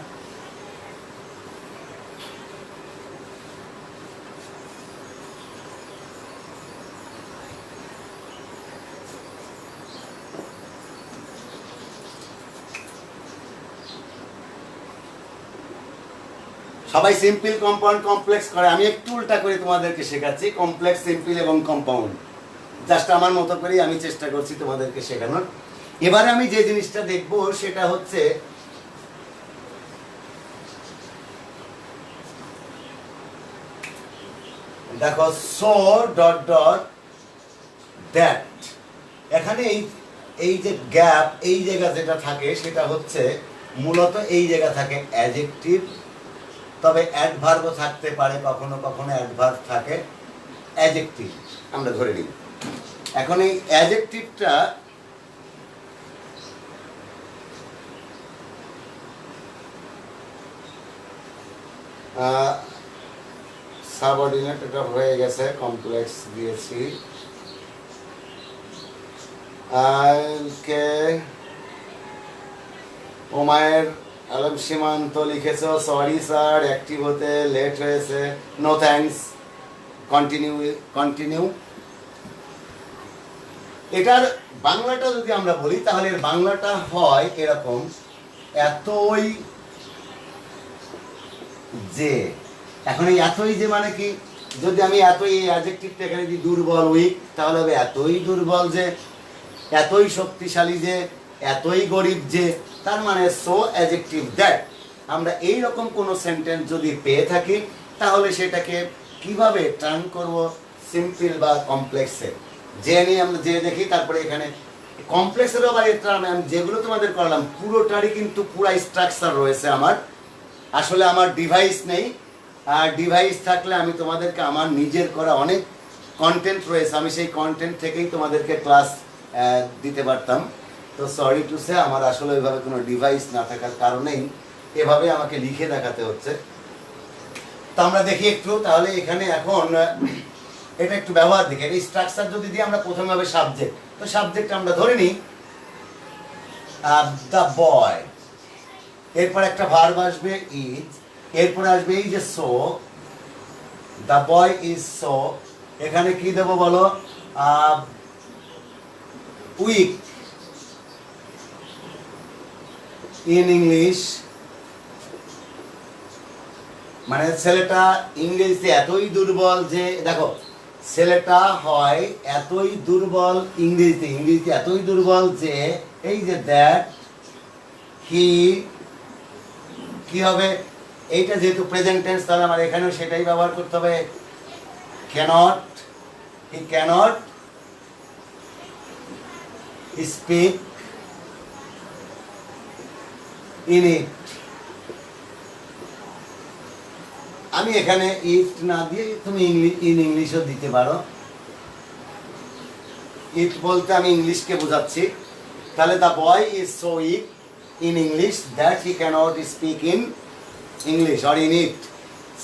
সবাই সিম্পল, কম্পাউন্ড, কমপ্লেক্স করে, আমি একটু উল্টা করে তোমাদেরকে শেখাচ্ছি। কমপ্লেক্স, সিম্পল এবং কম্পাউন্ড জাস্ট আমার মতো করেই আমি চেষ্টা করছি তোমাদেরকে শেখানোর। এবারে আমি যে জিনিসটা দেখবো সেটা হচ্ছে দেখো, সো ডট ডট দ্যাট, এখানে এই যে গ্যাপ, এই জায়গা যেটা থাকে সেটা হচ্ছে মূলত এই জায়গা থাকে অ্যাডজেক্টিভ, তবে অ্যাডভার্বও থাকতে পারে, কখনো কখনো অ্যাডভার্ব থাকে, অ্যাডজেক্টিভ আমরা ধরে নিই। এখন এই অ্যাডজেক্টিভটা সাবঅর্ডিনেট, এটা হয়ে গেছে, কমপ্লেক্স দিয়েছি। কে ওমায়ের আলম সীমান্ত লিখেছ, সরি স্যার অ্যাক্টিভ হতে লেট হয়েছে, নো থ্যাঙ্কস, কন্টিনিউ কন্টিনিউ। এটার বাংলাটা যদি আমরা বলি তাহলে এর বাংলাটা হয় এরকম, এতই যে। এখন এই এতই যে মানে কি, যদি আমি এতই এই অ্যাডজেক্টিভটা এখানে দিই দুর্বল, উইক, তাহলে হবে এতই দুর্বল যে, এতই শক্তিশালী যে, এতই গরিব যে, তার মানে সো অ্যাডজেক্টিভ দ্যাট। আমরা এই রকম কোনো সেন্টেন্স যদি পেয়ে থাকি তাহলে সেটাকে কিভাবে টার্ন করব সিম্পল বা কমপ্লেক্সে, যে নিয়ে আমরা যে দেখি। তারপরে এখানে কমপ্লেক্সের আবার এটা আমি যেগুলো তোমাদের করলাম পুরোটারই কিন্তু পুরা স্ট্রাকচার রয়েছে আমার। আসলে আমার ডিভাইস নেই, আর ডিভাইস থাকলে আমি তোমাদেরকে আমার নিজের করা অনেক কন্টেন্ট রয়েছে, আমি সেই কন্টেন্ট থেকেই তোমাদেরকে ক্লাস দিতে পারতাম। তো সরি টু সে, আমার আসলে ওইভাবে কোনো ডিভাইস না থাকার কারণেই এভাবে আমাকে লিখে দেখাতে হচ্ছে। তো আমরা দেখি একটু তাহলে এখানে এখন এটা একটু ব্যবহার দেখি। এই স্ট্রাকচার যদি দিই আমরা প্রথমে হবে সাবজেক্ট, তো সাবজেক্ট আমরা ধরে নিই দ্য বয়, এরপর একটা ভার্ব আসবে ইজ, এরপর আসবে এই যে so, the boy is so. এখানে কি দেবো বলো, উইক ইন ইংলিশ, মানে ছেলেটা ইংরেজিতে এতই দুর্বল যে, দেখো ছেলেটা হয় এতই দুর্বল ইংরেজিতে এতই দুর্বল যে, এই যে দ্যাট হি, কি হবে এইটা যেহেতু প্রেজেন্ট টেন্স, তাহলে আমার এখানেও সেটাই ব্যবহার করতে হবে, cannot, he cannot speak in it. আমি এখানে ইট না দিয়ে তুমি ইন ইংলিশও দিতে পারো, ইট বলতে আমি ইংলিশকে বোঝাচ্ছি। তাহলে the boy is so weak in English that he cannot speak in English or in it.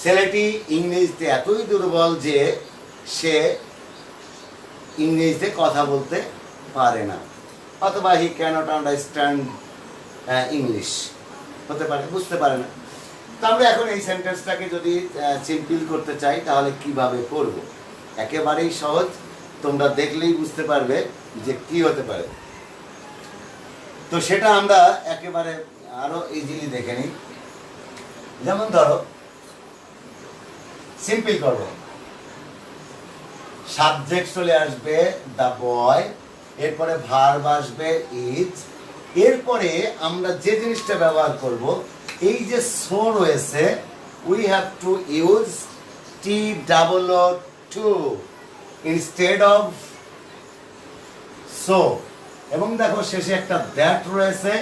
ছেলেটি ইংরেজিতে এতই দুর্বল যে সে ইংরেজিতে কথা বলতে পারে না, অথবা হি ক্যানট আন্ডারস্ট্যান্ড ইংলিশ হতে পারে, বুঝতে পারে না। তো আমরা এখন এই সেন্টেন্সটাকে যদি সিম্পল করতে চাই তাহলে কিভাবে করব, একেবারেই সহজ, তোমরা দেখলেই বুঝতে পারবে যে কি হতে পারে। তো সেটা আমরা একেবারে আরো ইজিলি দেখে নিই। যেমন ধরো সিম্পল করব, সাবজেক্ট চলে আসবে দ্য বয়, এরপরে ভার্ব আসবে ইজ, এরপরে আমরা যে জিনিসটা ব্যবহার করব, এই যে সো রয়েছে, we have to use T double O too instead of so. এবং দেখো শেষে একটা দ্যাট রয়েছে,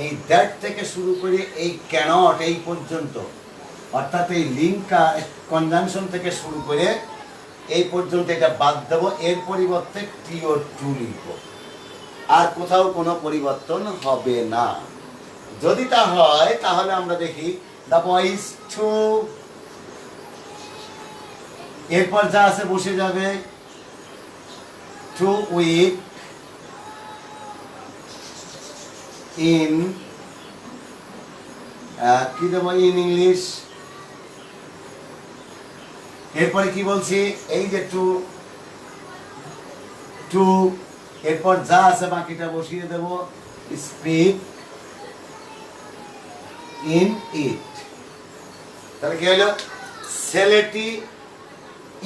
এই দ্যাট থেকে শুরু করে এই ক্যানট এই পর্যন্ত, অর্থাৎ এই লিঙ্কটা কনজাংশন থেকে শুরু করে এই পর্যন্ত এটা বাদ দেবো, এর পরিবর্তে টি ও টু লিখব, আর কোথাও কোনো পরিবর্তন হবে না। যদি তা হয় তাহলে আমরা দেখি দ্য বয় ইজ টু, এরপর যা আছে বসে যাবে টু উইক ইন, কি দেবো, ইন ইংলিশ। এরপরে কি বলছি, এই যে টু টু, এরপর যা আছে বাকিটা বসিয়ে দেব স্পিক ইন ইট। তাহলে কি হলো, ছেলেটি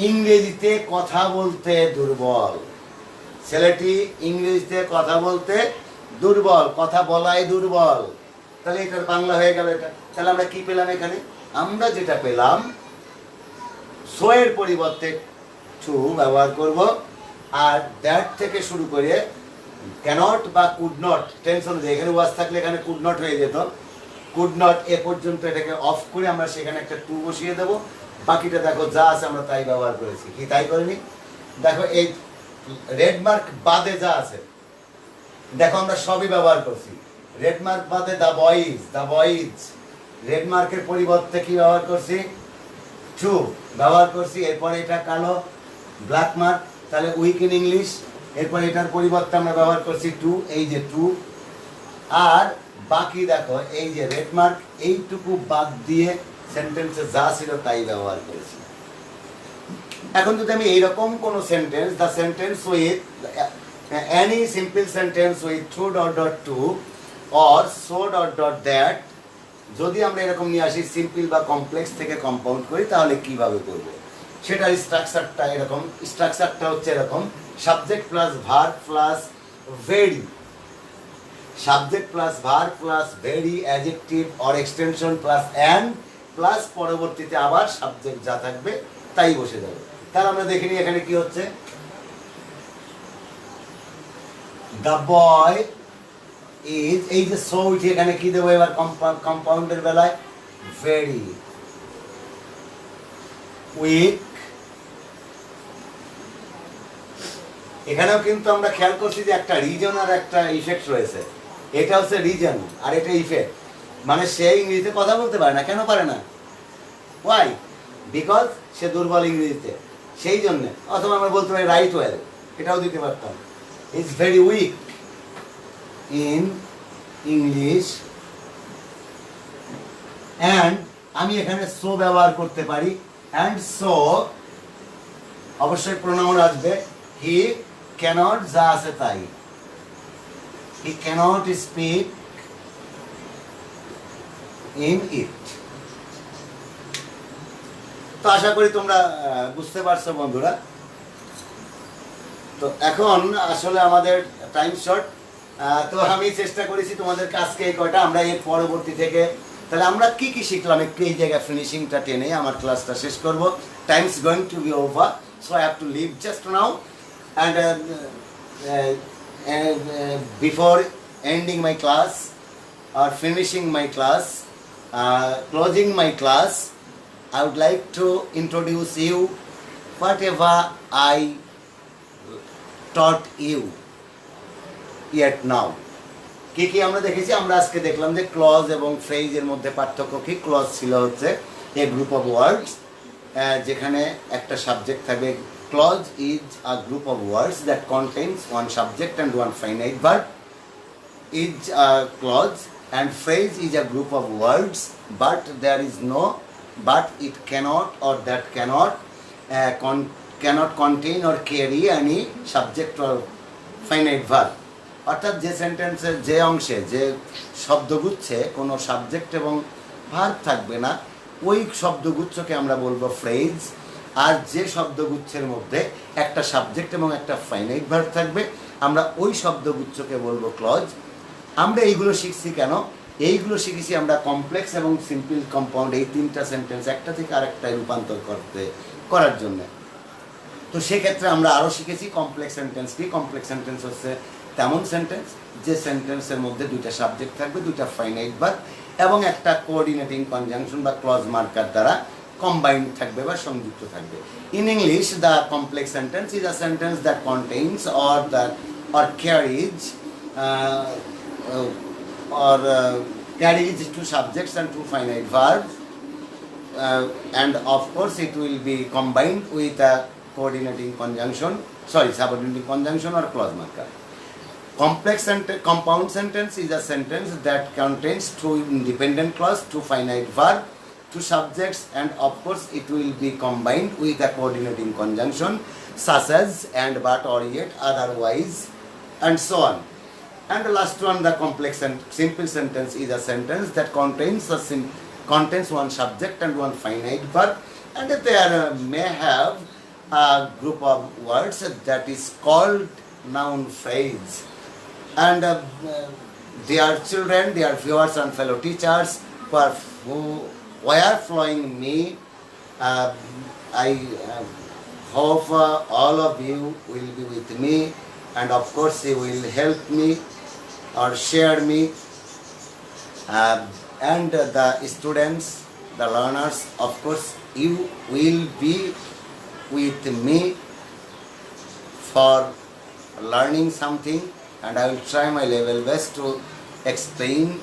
ইংরেজিতে কথা বলতে দুর্বল। ছেলেটি ইংরেজিতে কথা বলতে দুর্বল, কথা বলাই দুর্বল। তাহলে এটার বাংলা হয়ে গেল এটা। তাহলে আমরা কি পেলাম এখানে? আমরা যেটা পেলাম, সো এর পরিবর্তে টু ব্যবহার করব, আর দ্যাট থেকে শুরু করে ক্যানট বা কুড নট, টেনশন দিয়ে এখানে ওয়াজ থাকলে এখানে কুড নট হয়ে যেত, কুড নট এ পর্যন্ত এটাকে অফ করে আমরা সেখানে একটা টু বসিয়ে দেবো। বাকিটা দেখো যা আছে আমরা তাই ব্যবহার করেছি, কি তাই করিনি? দেখো এই রেড মার্ক বাদে যা আছে দেখো আমরা সবই ব্যবহার করছি। রেড মার্ক বাদে the boys, the boys, red মার্কের পরিবর্তে কি ব্যবহার করছি? টু ব্যবহার করছি। এরপরে এটা কালো ব্ল্যাক মার্ক, তাহলে উইক ইন ইংলিশ। এরপর এটার পরিবর্তে আমরা ব্যবহার করছি টু, এই যে টু। আর বাকি দেখো এই যে রেড মার্ক, এইটুকু বাদ দিয়ে সেন্টেন্সে যা ছিল তাই ব্যবহার করেছি। এখন যদি আমি এইরকম কোনো sentence, the sentence with any simple sentence with true dot dot to or so dot dot that, যদি আমরা এরকম নিয়ে আসি সিম্পল বা কমপ্লেক্স থেকে কম্পাউন্ড করি, তাহলে কিভাবে করব সেটার স্ট্রাকচারটা এরকম। স্ট্রাকচারটা হচ্ছে এরকম: subject plus verb plus very, subject plus verb plus very, adjective or extension plus and plus পরবর্তীতে আবার সাবজেক্ট যা থাকবে তাই বসে যাবে। তাহলে আমরা দেখে নিই এখানে কি হচ্ছে। দ্য বয় ইজ, এই যে সো উঠে এখানে কি দেবো এবার কম্পাউন্ডের বেলায়? Very weak. এখানেও কিন্তু আমরা খেয়াল করছি যে একটা রিজন আর একটা ইফেক্ট রয়েছে। এটা হচ্ছে রিজন আর এটা ইফেক্ট। মানে সে ইংরেজিতে কথা বলতে পারে না। কেন পারে না? ওয়াই? বিকজ সে দুর্বল ইংরেজিতে, সেই জন্যে। অথবা আমরা বলতে পারি রাইট ওয়েল, এটাও দিতে পারতাম। Is very weak in English. And আমি এখানে সো ব্যবহার করতে পারি। অ্যান্ড সো অবশ্যই প্রোনাউন আসবে। হি ক্যানট, যা আছে তাই। হি ক্যানট স্পিক ইন ইট। তো আশা করি তোমরা বুঝতে পারছো বন্ধুরা। তো এখন আসলে আমাদের টাইম শর্ট, তো আমি চেষ্টা করেছি তোমাদেরকে আজকে এই কয়টা, আমরা এর পরবর্তী থেকে তাহলে আমরা কি কি শিখলাম একটু এই জায়গায় ফিনিশিংটা টেনে আমার ক্লাসটা শেষ করব। Time is going to be over, so I have to leave just now. And before ending my class or finishing my class, closing my class, I would like to introduce you whatever I taught you yet now. কি কি আমরা দেখেছি? আমরা আজকে দেখলাম যে clause এবং ফ্রেজের মধ্যে পার্থক্য কি। ক্লজ ছিল হচ্ছে এ গ্রুপ অফ ওয়ার্ডস, যেখানে একটা সাবজেক্ট থাকবে। Clause is a group of words that contains one subject and one finite verb is a clause. And phrase is a group of words, but there is no, but it cannot or that cannot contain or carry any subject or finite verb. অর্থাৎ যে সেন্টেন্সের যে অংশে যে শব্দগুচ্ছে কোনো subject এবং verb থাকবে না, ওই শব্দগুচ্ছকে আমরা বলবো ফ্রেজ। আর যে শব্দগুচ্ছের মধ্যে একটা সাবজেক্ট এবং একটা ফাইনাইট ভার্ব থাকবে, আমরা ওই শব্দগুচ্ছকে বলবো ক্লজ। আমরা এইগুলো শিখছি কেন? এইগুলো শিখেছি আমরা কমপ্লেক্স এবং সিম্পল কম্পাউন্ড, এই তিনটা সেন্টেন্স একটা থেকে আরেকটায় রূপান্তর করার জন্য। তো সেক্ষেত্রে আমরা আরও শিখেছি কমপ্লেক্স সেন্টেন্স কি। কমপ্লেক্স সেন্টেন্স হচ্ছে তেমন সেন্টেন্স যে সেন্টেন্সের মধ্যে দুইটা সাবজেক্ট থাকবে, দুইটা ফাইনাইট ভার্ব এবং একটা কোঅর্ডিনেটিং কনজাংশন বা ক্লজ মার্কার দ্বারা কম্বাইন্ড থাকবে বা সংযুক্ত থাকবে। In English, the complex sentence is a sentence that contains or carries carries two subjects and two finite verbs, and of course it will be combined with a coordinating conjunction, subordinating conjunction or clause marker. Complex compound sentence is a sentence that contains two independent clause, two finite verb, two subjects, and of course it will be combined with a coordinating conjunction such as and, but, or, yet, otherwise, and so on. And the last one, the complex and simple sentence is a sentence that contains contains one subject and one finite verb, and there may have a group of words that is called noun phrase. And dear children, dear viewers and fellow teachers who were following me, I hope all of you will be with me, and of course you will help me or share me, and the students, the learners, of course you will be with me for learning something, and I will try my level best to explain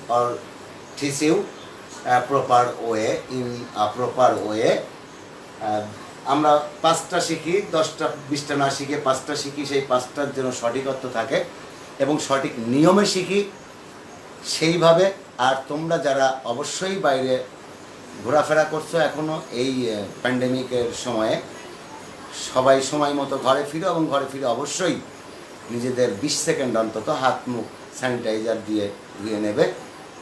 or teach you a proper way, in a proper way. আমরা 5টা শিখি, 10টা 20টা না শিখে 5টা শিখি, সেই 5টার যেন সঠিকত্ব থাকে এবং সঠিক নিয়মে শিখি সেইভাবে। আর তোমরা যারা অবশ্যই বাইরে ঘোরাফেরা করছো এখনও এই প্যান্ডেমিকের সময়ে, সবাই সময় মতো ঘরে ফিরো, এবং ঘরে ফিরে অবশ্যই নিজেদের 20 সেকেন্ড অন্তত হাত মুখ স্যানিটাইজার দিয়ে ধুয়ে নেবে,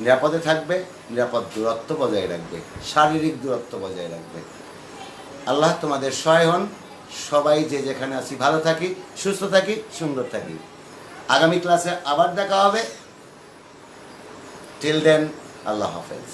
নিরাপদে থাকবে, নিরাপদ দূরত্ব বজায় রাখবে, শারীরিক দূরত্ব বজায় রাখবে। আল্লাহ তোমাদের সহায় হন। সবাই যে যেখানে আছি ভালো থাকি, সুস্থ থাকি, সুন্দর থাকি। আগামী ক্লাসে আবার দেখা হবে। টিল দেন, আল্লাহ হাফেজ।